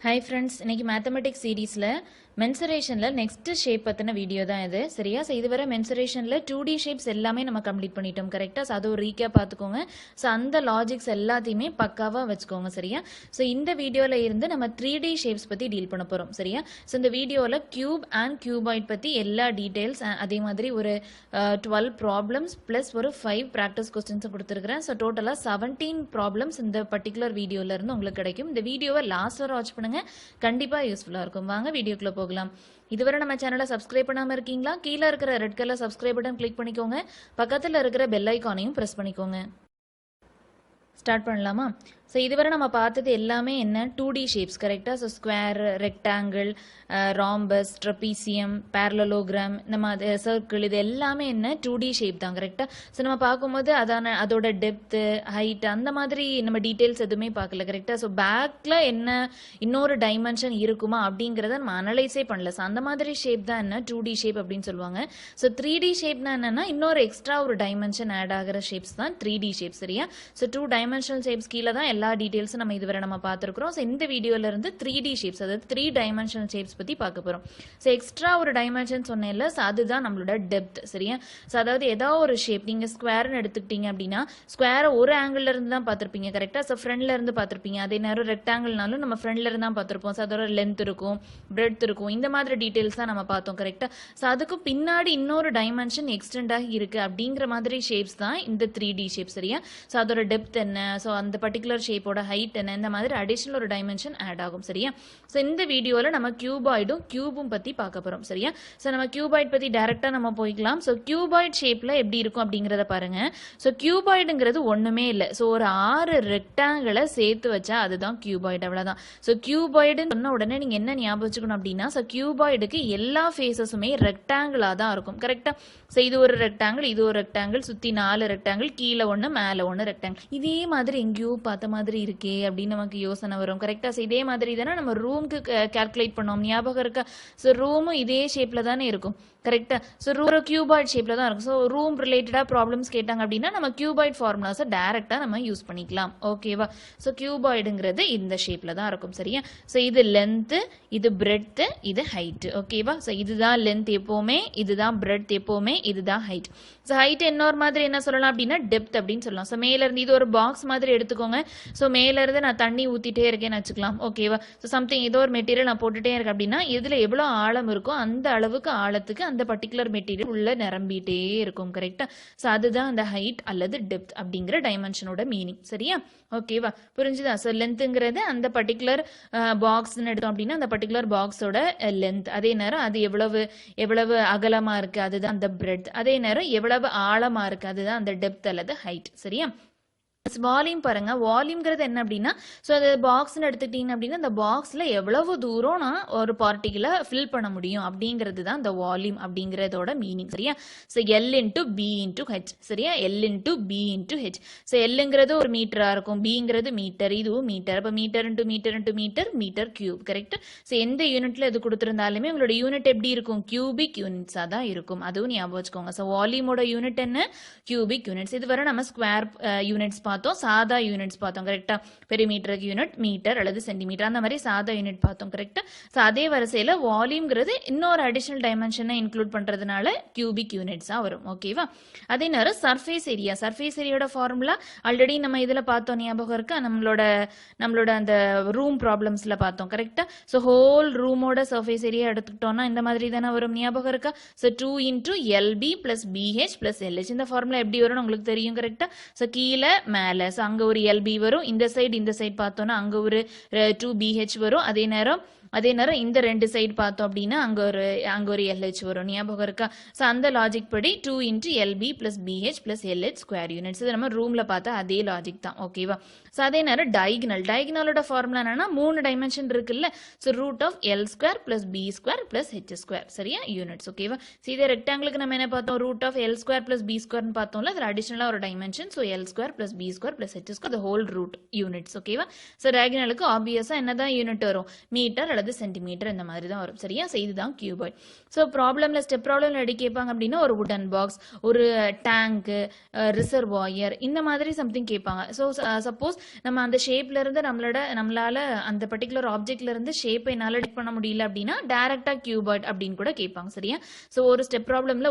Hi friends, இன்னைக்கு mathematics சீரீஸ்ல மென்சுரேஷன்ல next shape பத்தின வீடியோ தான் இது. சரியா? சோ இதுவரை மென்சுரேஷன்ல 2D ஷேப்ஸ் எல்லாமே நம்ம கம்ப்ளீட் பண்ணிட்டோம். கரெக்ட்டா? சோ அது ஒரு ரீகேப் பாத்துக்கோங்க. சோ அந்த லாஜிக்ஸ் எல்லாத்தையுமே பக்காவா வச்சுக்கோங்க. சரியா? சோ இந்த வீடியோல இருந்து நம்ம 3D ஷேப்ஸ் பத்தி டீல் பண்ண போறோம். சரியா? சோ இந்த வீடியோல கியூப் அண்ட் கியூபாய்ட் பத்தி எல்லா டீடைல்ஸ் அதே மாதிரி ஒரு 12 ப்ராப்ளம்ஸ் பிளஸ் ஒரு 5 பிராக்டிஸ் क्वेश्चंस கொடுத்திருக்கேன். சோ டோட்டலா 17 ப்ராப்ளம்ஸ் இந்த பர்టిక్యులர் வீடியோல இருந்து உங்களுக்கு கிடைக்கும். இந்த வீடியோவை லாஸ்ட் வரை வாட்ச் பண்ணுங்க. கண்டிப்பா யூஸ்ஃபுல்லா இருக்கும். வாங்க வீடியோக்குள்ள போகலாம். இதுவரை நம்ம சேனலை சப்ஸ்கிரைப் பண்ணாம இருக்கீங்களா? கீழ இருக்கிற red colour subscribe button click பண்ணிக்கோங்க. பக்கத்துல இருக்கிற பெல் ஐகானையும் பிரஸ் பண்ணிக்கோங்க. ஸ்டார்ட் பண்ணலாமா? ஸோ இதுவரை நம்ம பார்த்தது எல்லாமே என்ன 2D ஷேப்ஸ். கரெக்டாக? So square, rectangle, rhombus, trapezium, parallelogram, நம்ம சர்க்கிள், இது எல்லாமே என்ன 2D ஷேப் தான். கரெக்டாக? ஸோ நம்ம பார்க்கும்போது அதோட டெப்த்து, ஹைட், அந்த மாதிரி நம்ம டீட்டெயில்ஸ் எதுவுமே பார்க்கல. கரெக்டாக? ஸோ பேக்கில் என்ன இன்னொரு டைமென்ஷன் இருக்குமா அப்படிங்கிறத நம்ம அனலைஸே பண்ணல. ஸோ அந்த மாதிரி ஷேப் தான் என்ன 2D ஷேப் அப்படின்னு சொல்லுவாங்க. ஸோ 3D ஷேப்னா என்னன்னா இன்னொரு எக்ஸ்ட்ரா ஒரு டைமென்ஷன் ஆட் ஆகிற ஷேப்ஸ் தான் 3D ஷேப். சரியா? ஸோ 2 டைமென்ஷனல் ஷேப்ஸ் கீழே தான் எல்லா டீடைல்ஸும் நம்ம இதுவரை நம்ம பார்த்துருக்கிறோம். ஸோ இந்த வீடியோல இருந்து 3D ஷேப்ஸ், அதாவது 3 டைமென்ஷனல் ஷேப்ஸ் பத்தி பார்க்க போறோம். ஸோ எக்ஸ்ட்ரா ஒரு டைமென்ஷன் சொன்னேன்ல, ஸோ அதுதான் நம்மளோட டெப்த். சரியா? ஸோ அதாவது ஏதாவது ஒரு ஷேப் நீங்க ஸ்கொயர்னு எடுத்துக்கிட்டீங்க அப்படின்னா ஸ்கொயரை ஒரு ஆங்கிள் இருந்து தான் பார்த்துருப்பீங்க. கரெக்டா? ஸோ ஃப்ரண்ட்ல இருந்து பார்த்துருப்பீங்க. அதே நேரம் ரெக்டாங்கிள்னாலும் நம்ம ஃப்ரண்ட்ல இருந்து தான் பார்த்துருப்போம். ஸோ அதோட லென்த் இருக்கும், பிரெட்த் இருக்கும், இந்த மாதிரி டீடைல்ஸ் தான் நம்ம பார்த்தோம். கரெக்டா? ஸோ அதுக்கு பின்னாடி இன்னொரு டைமென்ஷன் எக்ஸ்டெண்ட் ஆகி இருக்கு அப்படிங்கிற மாதிரி ஷேப்ஸ் தான் இந்த 3D ஷேப். சரியா? ஸோ அதோட டெப்த் என்ன, ஸோ அந்த பர்டிகுலர் ஷேப்போட ஹைட் என்ன, இந்த மாதிரி அடிஷனல் ஒரு டைமென்ஷன் ஆட் ஆகும். சரியா? ஸோ இந்த வீடியோவில் நம்ம கியூபாய்டும் கியூபும் பற்றி பார்க்க போகிறோம். சரியா? ஸோ நம்ம கியூபாய்ட் பற்றி டைரெக்டாக நம்ம போய்க்கலாம். ஸோ கியூபாய்ட் ஷேப்பில் எப்படி இருக்கும் அப்படிங்கிறத பாருங்க. ஸோ கியூபாய்டுங்கிறது ஒன்றுமே இல்லை. ஸோ ஒரு 6 ரெக்டாங்கிளை சேர்த்து வச்சா அதுதான் கியூபாய்டு. அவ்வளோதான். ஸோ கியூபாய்டுன்னு சொன்ன உடனே நீங்கள் என்ன ஞாபகம் வச்சுக்கணும் அப்படின்னா, ஸோ கியூபாய்டுக்கு எல்லா ஃபேஸஸுமே ரெக்டாங்கிளாக தான் இருக்கும். கரெக்டாக? ஸோ இது ஒரு ரெக்டாங்கிள், இது ஒரு ரெக்டாங்கிள், சுற்றி 4 ரெக்டாங்கிள், கீழே ஒன்று மேலே ஒன்று ரெக்டாங்கிள். இதே மாதிரி எங்கேயோ பார்த்த மாதிரி இருக்கே அப்படின்னு நமக்கு யோசனை வரும். கரெக்டாக? ஸோ இதே மாதிரி தானே நம்ம ரூமுக்கு கால்குலேட் பண்ணோம். ஞாபகம் இருக்கா? ஸோ ரூமும் இதே ஷேப்பில் தானே இருக்கும். கரெக்டா? ஸோ ஒரு கியூபாய்ட் ஷேப்பில் தான் இருக்கும். ஸோ ரூம் ரிலேட்டடாக ப்ராப்ளம்ஸ் கேட்டாங்க அப்படின்னா நம்ம கியூபாய்ட் ஃபார்முலாஸை டேரெக்டாக நம்ம யூஸ் பண்ணிக்கலாம். ஓகேவா? ஸோ கியூபாய்டுங்கிறது இந்த ஷேப்பில் தான் இருக்கும். சரியா? ஸோ இது லென்த்து, இது பிரெட்த்து, இது ஹைட்டு. ஓகேவா? ஸோ இதுதான் லென்த் எப்போவுமே, இதுதான் பிரெட்த் எப்போவுமே, இதுதான் ஹைட். ஸோ ஹைட் இன்னொரு மாதிரி என்ன சொல்லலாம் அப்படின்னா டெப்த் அப்படின்னு சொல்லலாம். ஸோ மேலேருந்து இது ஒரு பாக்ஸ் மாதிரி எடுத்துக்கோங்க. ஸோ மேலேருந்து நான் தண்ணி ஊற்றிட்டே இருக்கேன்னு வச்சுக்கலாம். ஓகேவா? ஸோ சம்திங் ஏதோ ஒரு மெட்டீரியல் நான் போட்டுட்டே இருக்கேன் அப்படின்னா இதில் எவ்வளோ ஆழம் இருக்கோ அந்த அளவுக்கு ஆழத்துக்கு அந்த பர்டிகுலர் மெட்டீரியல் உள்ள நிரம்பிட்டே இருக்கும். கரெக்டா? ஸோ அதுதான் அந்த ஹைட் அல்லது டெப்த் அப்படிங்கிற டைமென்ஷனோட மீனிங். சரியா? ஓகேவா? புரிஞ்சுதா? ஸோ லென்த்துங்கிறது அந்த பர்டிகுலர் பாக்ஸ்ன்னு எடுத்தோம் அப்படின்னா அந்த பர்டிகுலர் பாக்ஸோட லென்த். அதே நேரம் அது எவ்வளவு அகலமா இருக்கு அதுதான் அந்த பிரெட். அதே நேரம் எவ்வளவு ஆழமா இருக்கு அதுதான் அந்த டெப்த் அல்லது ஹைட். சரியா? வால்யூம் பாருங்க. வால்யூம்ங்கிறது என்ன அப்படின்னா, ஸோ அது பாக்ஸ்ன்னு எடுத்துக்கிட்டீங்க அப்படின்னா அந்த பாக்ஸில் எவ்வளவு தூரம் நான் ஒரு பார்ட்டிகளை ஃபில் பண்ண முடியும் அப்படிங்கிறது தான் இந்த வால்யூம் அப்படிங்கிறதோட மீனிங். சரியா? So L into B into H. சரியா? L into B into H. So எல்லுங்கிறது ஒரு மீட்டராக இருக்கும், பிங்கிறது மீட்டர், இதுவும் மீட்டர். அப்போ metre into metre into metre, metre cube. Correct? So எந்த யூனிட்ல இது கொடுத்துருந்தாலுமே உங்களோட யூனிட் எப்படி இருக்கும்? கியூபிக் யூனிட்ஸாக தான் இருக்கும். அதுவும் ஞாபகம் வச்சுக்கோங்க. ஸோ வால்யூமோட யூனிட் என்ன? Cubic units. இதுவரை நம்ம ஸ்கொயர் யூனிட்ஸ் பார்த்தோம், சாதா யூனிட்ஸ் பார்த்தோம். கரெக்டா? பெரிமீட்டருக்கு யூனிட் மீட்டர் அல்லது சென்டிமீட்டர், அந்த மாதிரி சாதா யூனிட் பார்த்தோம். கரெக்டா? ஸோ அதே வரிசையில் வால்யூம்ங்கிறது இன்னொரு அடிஷனல் டைமென்ஷனை இன்க்ளூட் பண்றதுனால கியூபிக் யூனிட்ஸாக வரும். ஓகேவா? அதே நேரம் சர்ஃபேஸ் ஏரியா. சர்ஃபேஸ் ஏரியாவோட ஃபார்முலா ஆல்ரெடி நம்ம இதில் பார்த்தோம். ஞாபகம் இருக்கா? நம்மளோட அந்த ரூம் ப்ராப்ளம்ஸ்ல பார்த்தோம். கரெக்டா? ஸோ ஹோல் ரூமோட சர்ஃபேஸ் ஏரியா எடுத்துக்கிட்டோம்னா இந்த மாதிரி தானே வரும். ஞாபகம் இருக்கா? So 2 into LP plus pH plus LH. இந்த ஃபார்முலா எப்படி வரும்னு உங்களுக்கு தெரியும். கரெக்டா? ஸோ கீழே மேலே, ஸோ அங்கே ஒரு எல்பி வரும், இந்த சைடு பார்த்தோம்னா அங்கே ஒரு 2BH வரும். அதே நேரம் இந்த ரெண்டு சைடு பார்த்தோம் அப்படின்னா அங்கே ஒரு LH வரும். ஞாபகம் இருக்கா? ஸோ அந்த லாஜிக் படி 2 into LP plus pH plus LH square units. இது நம்ம ரூம்ல பார்த்தா அதே லாஜிக் தான். ஓகேவா? ஸோ அதே நேரம் டயகனலோட ஃபார்முலா என்னன்னா 3 டைமென்ஷன் இருக்குல்ல. So root of L square plus B square plus H square. சரியா? யூனிட்ஸ். ஓகேவா? ஸோ இதே ரெக்டாங்கிளுக்கு நம்ம என்ன பார்த்தோம்? Root of L square plus B ஸ்கொயர்னு பார்த்தோம்ல. அதில் அடிஷனலாக ஒரு dimension. So L square plus B square plus h square the whole root units. ஓகேவா? ஸோ டயகனலுக்கு ஆப்வியஸா என்னதான் யூனிட் வரும்? மீட்டர் அல்லது சென்டிமீட்டர் இந்த மாதிரி தான் வரும். சரியா? ஸோ இதுதான் கியூபாய்ட். ஸோ ப்ராப்ளம்ல ஸ்டெப் ப்ராப்ளம்ல எப்படி கேட்பாங்க அப்படின்னா ஒரு வுடன் பாக்ஸ், ஒரு டேங்க், ரிசர்வாயர் இந்த மாதிரி சம்திங் கேட்பாங்க. ஸோ சப்போஸ் நம்ம அந்த ஷேப்ல இருந்து நம்மளால அந்த பர்டிகுலர் ஆப்ஜெக்ட்ல இருந்து ஷேப்பை என்னால டிக் பண்ண முடியல அப்படின்னா டைரக்டா கியூபாய்ட் அப்படின்னு கூட கேட்பாங்க. சரியா? ஸோ ஒரு ஸ்டெப் ப்ராப்ளம்ல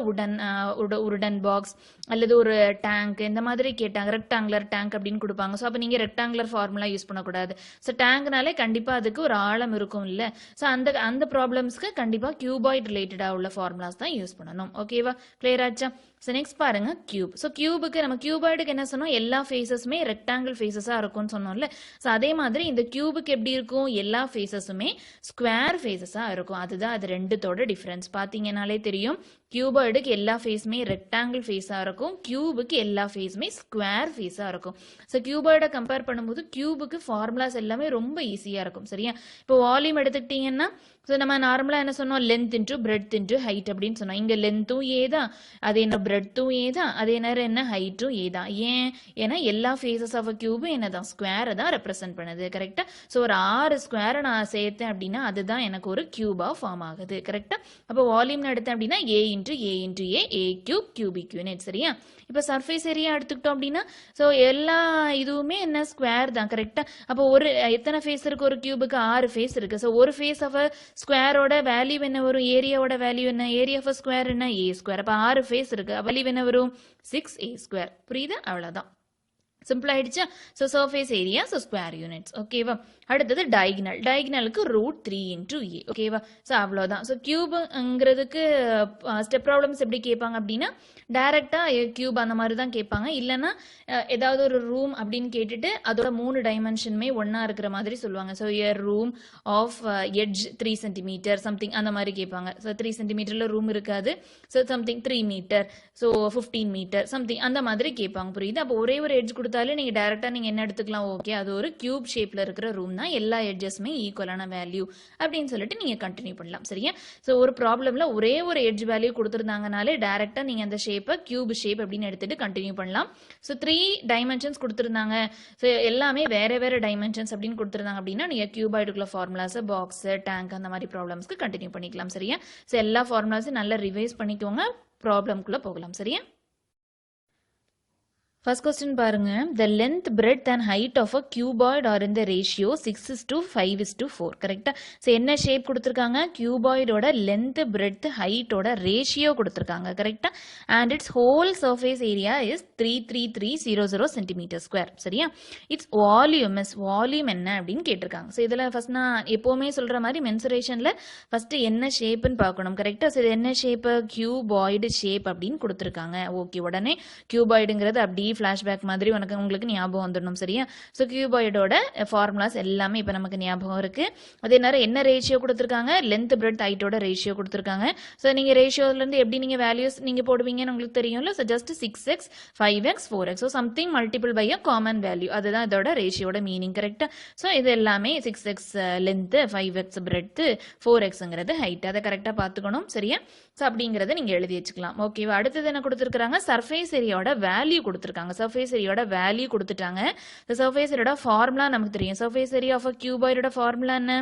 உடன் பாக்ஸ் அல்லது ஒரு டேங்க் இந்த மாதிரி கேட்டாங்க. ரெக்டாங்குலர் டேங்க் அப்படின்னு கொடுப்பாங்க. ஸோ அப்போ நீங்க ரெக்டாங்குலர் ஃபார்முலா யூஸ் பண்ணக்கூடாது. ஸோ டேங்க்னாலே கண்டிப்பா அதுக்கு ஒரு ஆழம் இருக்கும் இல்ல. ஸோ அந்த ப்ராப்ளம்ஸ்க்கு கண்டிப்பா கியூபாய்ட் ரிலேட்டடா உள்ள ஃபார்முலாஸ் தான் யூஸ் பண்ணணும். ஓகேவா? கிளியர் ஆச்சா? ஸோ நெக்ஸ்ட் பாருங்க கியூப். ஸோ கியூபுக்கு நம்ம கியூபாய்டுக்கு என்ன சொன்னோம்? எல்லா ஃபேஸஸுமே ரெக்டாங்கிள் ஃபேஸஸா இருக்கும்னு சொன்னோம்ல. ஸோ அதே மாதிரி இந்த கியூபுக்கு எப்படி இருக்கும்? எல்லா ஃபேஸஸுமே ஸ்கொயர் ஃபேஸஸா இருக்கும். அதுதான் அது ரெண்டுத்தோட டிஃபரன்ஸ். பாத்தீங்கன்னாலே தெரியும் கியூபாய்டுக்கு எல்லா ஃபேஸுமே ரெக்டாங்கிள் ஃபேஸா இருக்கும், கியூபுக்கு எல்லா ஃபேஸுமே ஸ்கொயர் ஃபேஸா இருக்கும். ஸோ கியூபாய்டை கம்பேர் பண்ணும்போது கியூபுக்கு ஃபார்முலாஸ் எல்லாமே ரொம்ப ஈஸியா இருக்கும். சரியா? இப்போ வால்யூம் எடுத்துக்கிட்டீங்கன்னா ஸோ நம்ம நார்மலா என்ன சொன்னோம்? Length into breadth into height அப்படின்னு சொன்னோம். இங்க லென்த்தும் ஏ தான், அதே என்ன பிரெட்த்தும் ஏ தான், அதே நேரம் என்ன ஹைட்டும் ஏ தான். ஏன்? ஏன்னா எல்லா ஃபேஸஸ் ஆஃப் கியூபும் என்னதான் ஸ்கொயரை தான் ரெப்ரசென்ட் பண்ணுது. கரெக்டா? ஸோ ஒரு 6 ஸ்கொயரை நான் சேர்த்தேன் அப்படின்னா அதுதான் எனக்கு ஒரு கியூபா ஃபார்ம் ஆகுது. கரெக்டா? அப்போ வால்யூம்னு எடுத்தேன் அப்படின்னா A into a cube cubic unit. சரியா? இப்போ சர்ஃபேஸ் ஏரியா எடுத்துக்கிட்டோம் அப்படின்னா ஸோ எல்லா இதுவுமே என்ன ஸ்கொயர் தான். கரெக்டா? அப்போ ஒரு எத்தனை ஃபேஸ் இருக்கு? ஒரு கியூபுக்கு 6 ஃபேஸ் இருக்கு. ஸோ ஒரு ஃபேஸ் ஆஃப் ஸ்கொயரோட வேல்யூ என்ன வரும்? ஏரியாவோட வேல்யூ என்ன? ஏரியா ஆஃப் ஸ்கொயர் என்ன? ஏ ஸ்கொயர். அப்போ 6 ஃபேஸ் இருக்கு. வேல்யூ என்ன வரும்? 6a square. புரியுது? அவ்வளவுதான். சிம்பிள் ஆயிடுச்சா? So surface area, so square units. ஓகேவா? அடுத்தது டயகனல். டயகனலுக்கு root 3 into A. ஓகேவா? ஸோ அவ்வளோதான். ஸோ கியூப்ங்கிறதுக்கு ஸ்டெப் ப்ராப்ளம்ஸ் எப்படி கேட்பாங்க அப்படின்னா டைரக்டா கியூப் அந்த மாதிரி தான் கேட்பாங்க. இல்லைன்னா ஏதாவது ஒரு ரூம் அப்படின்னு கேட்டுட்டு அதோட 3 டைமென்ஷனுமே ஒன்னா இருக்கிற மாதிரி சொல்லுவாங்க. So a room of edge 3 centimetre something அந்த மாதிரி கேட்பாங்க. ஸோ 3 சென்டிமீட்டர்ல ரூம் இருக்காது. So something 3 metre, so 15 metre something அந்த மாதிரி கேட்பாங்க. புரியுது? அப்போ ஒரே ஒரு எட்ஜ் கொடுத்தாலே நீங்க டைரக்டா நீங்க என்ன எடுத்துக்கலாம்? ஓகே, அது ஒரு கியூப் ஷேப்ல இருக்கிற ரூம் தான், எல்லா எட்ஜஸ்மே ஈக்குவலான வேல்யூ அப்படின்னு சொல்லிட்டு நீங்க கண்டினியூ பண்ணலாம். சரியா? ஸோ ஒரு ப்ராப்ளம்ல ஒரே ஒரு எட்ஜ் வேல்யூ கொடுத்துருந்தாங்கனாலே டைரக்டா நீங்க அந்த ஷேப்பை கியூப் ஷேப் அப்படின்னு எடுத்துட்டு கண்டினியூ பண்ணலாம். ஸோ 3 டைமென்ஷன்ஸ் கொடுத்துருந்தாங்க, ஸோ எல்லாமே வேற வேற டைமென்ஷன்ஸ் அப்படின்னு கொடுத்துருந்தாங்க அப்படின்னா நீங்க கியூபாய்டுக்குள்ள ஃபார்முலாஸ், பாக்ஸ், டேங்க் அந்த மாதிரி ப்ராப்ளம்ஸ்க்கு கண்டினியூ பண்ணிக்கலாம். சரியா? ஸோ எல்லா ஃபார்முலாஸும் நல்லா ரிவைஸ் பண்ணிக்கோங்க, ப்ராப்ளம்குள்ள போகலாம். சரியா? First question பாருங்க. The length, breadth and height of a cuboid are in the ratio 6:5:4. கரெக்டா? ஸோ என்ன ஷேப் கொடுத்துருக்காங்க? கியூபாய்டோட லென்த், பிரெட்த், ஹைட்டோட ரேஷியோ கொடுத்துருக்காங்க. கரெக்டா? And it's whole surface area is 33300 centimetre square. சரியா? இட்ஸ் வால்யூம் என்ன அப்படின்னு கேட்டிருக்காங்க. ஸோ இதில் ஃபர்ஸ்ட் நான் எப்போவுமே சொல்ற மாதிரி மென்சுரேஷன்ல ஃபர்ஸ்ட் என்ன ஷேப்னு பார்க்கணும். கரெக்டா? ஸோ இது என்ன ஷேப்? கியூபாய்டு ஷேப் அப்படின்னு கொடுத்துருக்காங்க. ஓகே, உடனே கியூபாய்டுங்கிறது அப்படியே ஃபிளாஷ்பேக் மாதிரி உங்களுக்கு ஞாபகம் வந்துடணும். சரியா? ஸோ கியூபாய்டோட ஃபார்முலாஸ் எல்லாமே இப்போ நமக்கு ஞாபகம் இருக்கு. அதே நேரம் என்ன ரேஷியோ கொடுத்துருக்காங்க? லென்த், பிரெட், ஹைட்டோட ரேஷியோ கொடுத்துருக்காங்க. ஸோ நீங்க ரேஷியோல இருந்து எப்படி நீங்க வேல்யூஸ் நீங்க போடுவீங்கன்னு உங்களுக்கு தெரியும்ல. So just 6x 5x 4x. So something multiple by a common value, அதுதான் இதோட ரேஷியோட மீனிங். கரெக்டா? ஸோ இது எல்லாமே 6x length, 5x bread, 4xங்கிறது height. அதை கரெக்டா பார்த்துக்கணும். சரியா? ஸோ அப்படிங்கறத நீங்க எழுதி வச்சுக்கலாம். ஓகேவா? அடுத்தது என்ன கொடுத்துருக்காங்க? சர்ஃபேஸ் ஏரியாவோட வேல்யூ கொடுத்துருக்காங்க. சர்ஃபேஸ் ஏரியாவோட வேல்யூ கொடுத்துட்டாங்க. சர்ஃபேஸ் ஏரியாவோட ஃபார்முலா நமக்கு தெரியும். சர்ஃபேஸ் ஏரியா ஆஃப் கியூபாய்டோட ஃபார்முலா என்ன?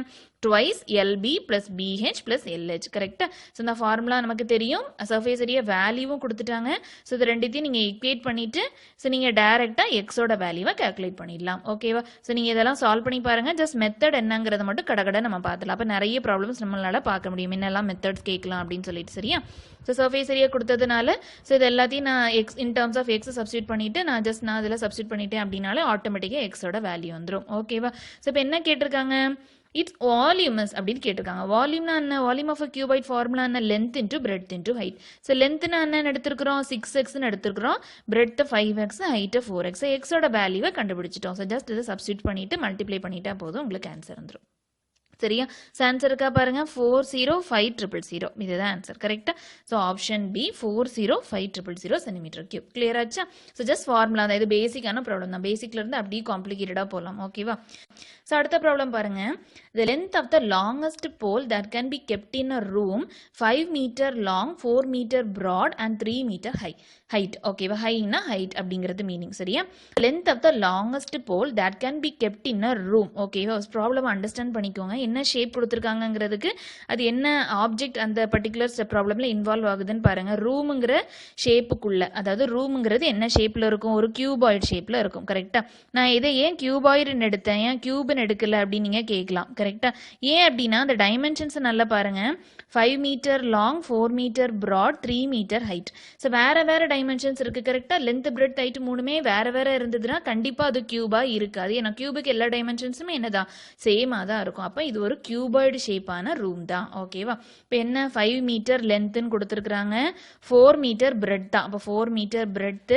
twice LB plus BH plus LH. கரெக்டா? ஸோ இந்த ஃபார்முலா நமக்கு தெரியும். சர்ஃபேஸ் ஏரியா வேல்யூவும் கொடுத்துட்டாங்க. ஸோ இது ரெண்டுத்தையும் நீங்க ஈக்குவேட் பண்ணிட்டு ஸோ நீங்க டைரக்டா எக்ஸோட வேல்யூவை கால்குலேட் பண்ணிடலாம். ஓகேவா? ஸோ நீங்க இதெல்லாம் சால்வ் பண்ணி பாருங்க. ஜஸ்ட் மெத்தட் என்னங்கிறத மட்டும் கடகட நம்ம பார்த்துலாம். அப்போ நிறைய ப்ராப்ளம்ஸ் நம்மளால பார்க்க முடியும், என்னெல்லாம் மெத்தட்ஸ் கேட்கலாம் அப்படின்னு சொல்லிட்டு. சரியா? ஸோ சர்ஃபேஸ் ஏரியா கொடுத்ததுனால ஸோ இது எல்லாத்தையும் நான் x in terms of x substitute பண்ணிட்டு நான் அதில் சப்ஸ்டியூட் பண்ணிட்டேன் அப்படின்னாலே ஆட்டோமேட்டிக்காக எக்ஸோட வேல்யூ வந்துடும். ஓகேவா? ஸோ இப்போ என்ன கேட்டிருக்காங்க? இட்ஸ் வால்யூமஸ் அப்படின்னு கேட்டிருக்காங்க. வால்யூம்னா என்ன? வால்யூம் ஆஃப் கியூபாய்ட் ஃபார்முலா என்ன? Length into breadth into height. So லென்த்னா என்ன எடுத்திருக்கிறோம்? 6x எடுத்திருக்கிறோம், பிரெட் 5x, ஹைட் 4x. எக்ஸோட வேல்யூவை கண்டுபிடிச்சிட்டோம். ஸோ ஜஸ்ட் இதை சப்ஸ்டியூட் பண்ணிட்டு மல்டிப்ளை பண்ணிட்டா போதும், உங்களுக்கு ஆன்சர் வந்துடும். சரியா? ஆன்சர் இருக்கா பாருங்க, 405,000. இதுதான் ஆன்சர். கரெக்டா? So option B 405,000 centimetre cube. Clear ஆச்சா? ஸோ ஜஸ்ட் ஃபார்முலா தான், இது பேசிக்கான ப்ராப்ளம் தான். பேசிக்ல இருந்து அப்படியே காம்ப்ளிகேட்டடா போகலாம். ஓகேவா? ஸோ அடுத்த ப்ராப்ளம் பாருங்க. the length of the longest pole that can be kept in a room 5 meter long, 4 meter broad and 3 meter height. Okay, high na height அப்படிங்கிறது மீனிங் சரியா. length of the longest pole that can be kept in a room. Okay, problem understand பண்ணிக்கோங்க. என்ன shape கொடுத்துருக்காங்கிறதுக்கு அது என்ன object அந்த particular ப்ராப்ளம்ல involve ஆகுதுன்னு பாருங்க. ரூமுங்கிற ஷேப்புக்குள்ள, அதாவது ரூமுங்கிறது என்ன ஷேப்ல இருக்கும், ஒரு கியூபாய்டு ஷேப்ல இருக்கும் கரெக்டா. நான் இதை ஏன் கியூபாய்டுன்னு எடுத்தேன், ஏன் கியூப்னு எடுக்கல அப்படின்னு நீங்க கேட்கலாம் கரெக்டா. ஏன் அப்படின்னா அந்த டைமென்ஷன்ஸ் நல்லா பாருங்க. 5 metre long, 4 metre broad, 3 metre height. So வேற வேற டைமென்ஷன்ஸ் இருக்கு கரெக்டா. லென்த், பிரெட், ஹைட் மூணுமே வேற வேற இருந்ததுன்னா கண்டிப்பா அது கியூபா இருக்காது. ஏன்னா கியூபுக்கு எல்லா டைமென்ஷன்ஸுமே என்னதான் சேமா தான் இருக்கும். அப்ப இது ஒரு கியூபாய்டு ஷேப்பான ரூம் தான். ஓகேவா. இப்போ என்ன 5 மீட்டர் லென்த்னு கொடுத்துருக்காங்க, 4 மீட்டர் பிரெட் தான். அப்போ 4 மீட்டர் பிரெட்,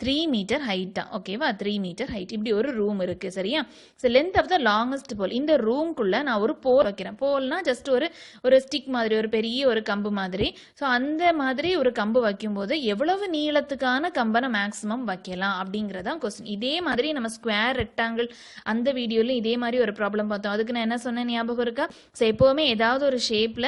3 மீட்டர் ஹைட் தான். ஓகேவா, 3 மீட்டர் ஹைட். இப்படி ஒரு ரூம் இருக்கு சரியா. So length of the longest pole, இந்த ரூம்குள்ள நான் ஒரு போல் வைக்கிறேன். போல்னா ஜஸ்ட் ஒரு ஸ்டிக் மாதிரி, ஒரு பெரிய ஒரு கம்பு மாதிரி. ஸோ அந்த மாதிரி ஒரு கம்பு வைக்கும்போது எவ்வளவு நீளத்துக்கான கம்பனை மேக்ஸிமம் வைக்கலாம் அப்படிங்கறதான் கொஸ்டின். இதே மாதிரி நம்ம ஸ்கொயர், ரெக்டாங்கிள் அந்த வீடியோல இதே மாதிரி ஒரு ப்ராப்ளம் பார்த்தோம். அதுக்கு நான் என்ன சொன்னேன் ஞாபகம் இருக்கா? ஸோ எப்பவுமே ஏதாவது ஒரு ஷேப்ல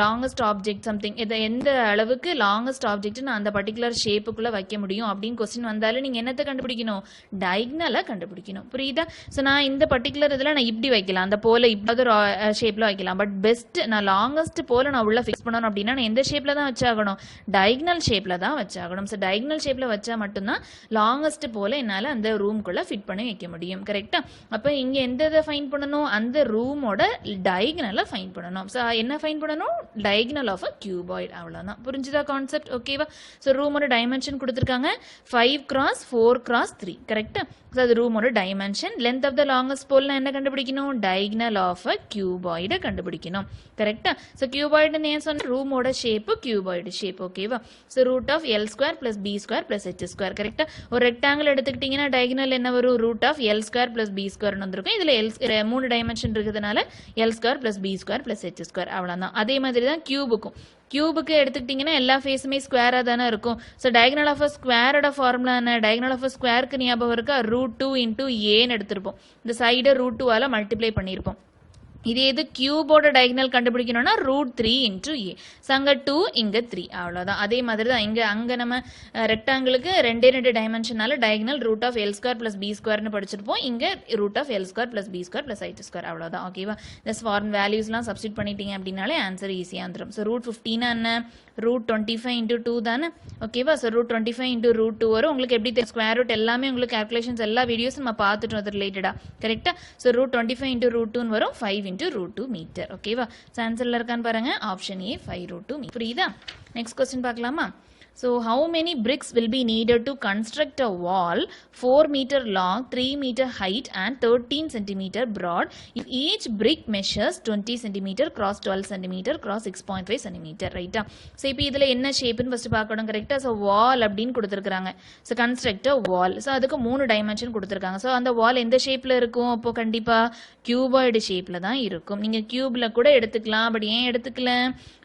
லாங்கஸ்ட் ஆப்ஜெக்ட் சம்திங், எந்த அளவுக்கு லாங்கஸ்ட் ஆப்ஜெக்ட் நான் அந்த பர்டிகுலர் ஷேப்புக்குள்ள வைக்க முடியும் அப்படின்னு கொஸ்டின் வந்தாலும் நீங்க என்னத்தை கண்டுபிடிக்கணும், டயகனலா கண்டுபிடிக்கணும். புரியுதா? ஸோ நான் இந்த பர்டிகுலர் இதுல நான் இப்படி வைக்கலாம், அந்த போல இப்படி ஒரு ஷேப்ல வைக்கலாம். பட் பெஸ்ட் நான் லாங்கஸ்ட் போல நான் உள்ள ஃபிக்ஸ் பண்ணணும் அப்படின்னா நான் எந்த ஷேப்ல தான் வச்சாகணும், டயகனல் ஷேப்ல தான் வச்சாகணும். ஸோ டயகனல் ஷேப்ல வச்சா மட்டும்தான் லாங்கஸ்ட் போல என்னால அந்த ரூம்குள்ள ஃபிட் பண்ணி வைக்க முடியும் கரெக்டா. அப்ப இங்க எந்த இதை ஃபைண்ட் பண்ணணும், அந்த ரூமோட டயகனலை ஃபைண்ட் பண்ணணும். ஸோ என்ன ஃபைண்ட் பண்ணணும், டயகனல் ஆஃப் அ கியூபாய்டு. அவ்வளவுதான். புரிஞ்சுதா கான்செப்ட்? ஓகேவா. ஸோ ரூமோட டைமென்ஷன் கொடுத்துருக்காங்க 5 x 4 x 3 கரெக்டா. ஸோ அது ரூமோட dimension. Length of the longest pole என்ன கண்டுபிடிக்கணும், டயகனல் ஆஃப் அ கியூபாய்டு கண்டுபிடிக்கணும் கரெக்டா. ஸோ கியூபாய்டுன்னு ஏன் சொன்ன, ரூமோட ஷேப்பு கியூபாய்டு ஷேப். ஓகேவா. So root of L square plus B square plus H square கரெக்டா. ஒரு ரெக்டாங்கிள் எடுத்துக்கிட்டீங்கன்னா டயகனல் என்ன வரும், root of L square plus B square வந்திருக்கும். இதுல 3 டைமென்ஷன் இருக்கிறதுனால L square plus B square plus H square. அவ்வளவுதான். அதே மாதிரி தான் கியூபுக்கு எடுத்துக்கிட்டீங்கன்னா எல்லா ஃபேஸுமே ஸ்கொயரா தானே இருக்கும். ஸோ டயகனல் ஆஃப் அ ஸ்கொயரோட ஃபார்முலா என்ன, டயகனல் ஆஃப் அ ஸ்கொயருக்கு ஞாபகம் இருக்கா, √2 × a எடுத்திருப்போம். இந்த சைடை √2 மல்டிப்ளை பண்ணியிருப்போம். இது எது, கியூபோட டயகனல் கண்டுபிடிக்கணும்னா √3 × a. அங்க 2 இங்க 3 அவ்வளவுதான். அதே மாதிரி தான் அங்க நம்ம ரெக்டாங்கிளுக்கு 2 டைமென்ஷனால diagonal root of L square plus B ஸ்கொயர்னு படிச்சிருப்போம். இங்க root of L square plus B square plus H square. அவ்வளவுதான். ஓகேவா. இந்த ஃபார்ம் வேல்யூஸ்லாம் சப்ஸ்டிட் பண்ணிட்டீங்க அப்படின்னாலே ஆன்சர் ஈஸியா வந்துடும். ஸோ √15 என்ன, √25 × 2 தானே. ஓகேவா. ஸோ √25 × √2 வரும். உங்களுக்கு எப்படி தெரியும், ஸ்கொயர் ரூட் எல்லாமே உங்களுக்கு கால்குலேஷன்ஸ் எல்லா வீடியோஸும் நம்ம பார்த்துட்டோம் அது ரிலேட்டடா கரெக்டா. ஸோ √25 × √2 வரும் 5 × √2 மீட்டர். ஓகேவா. ஸோ ஆன்சர்ல இருக்கான்னு பாருங்க, ஆப்ஷன் A 5 √2 மீட்டர். புரியுதா? நெக்ஸ்ட் கொஸ்டின் பார்க்கலாமா. So how many bricks will be needed to construct a wall 4 meter long, 3 meter height and 13 centimeter broad if each brick measures 20 centimeter cross 12 centimeter cross 6.5 centimeter, right? So இப்போ இதுல என்ன ஷேப்னு first பார்க்கணும் கரெக்ட்டா. So wall அப்படினு கொடுத்திருக்காங்க. So construct a wall. So அதுக்கு 3 dimension கொடுத்திருக்காங்க. So அந்த wall எந்த ஷேப்ல இருக்கும், அப்போ கண்டிப்பா கியூபாய்டு ஷேப்ல தான் இருக்கும். நீங்க கியூப்ல கூட எடுத்துக்கலாம், பட் ஏன் எடுத்துக்கல,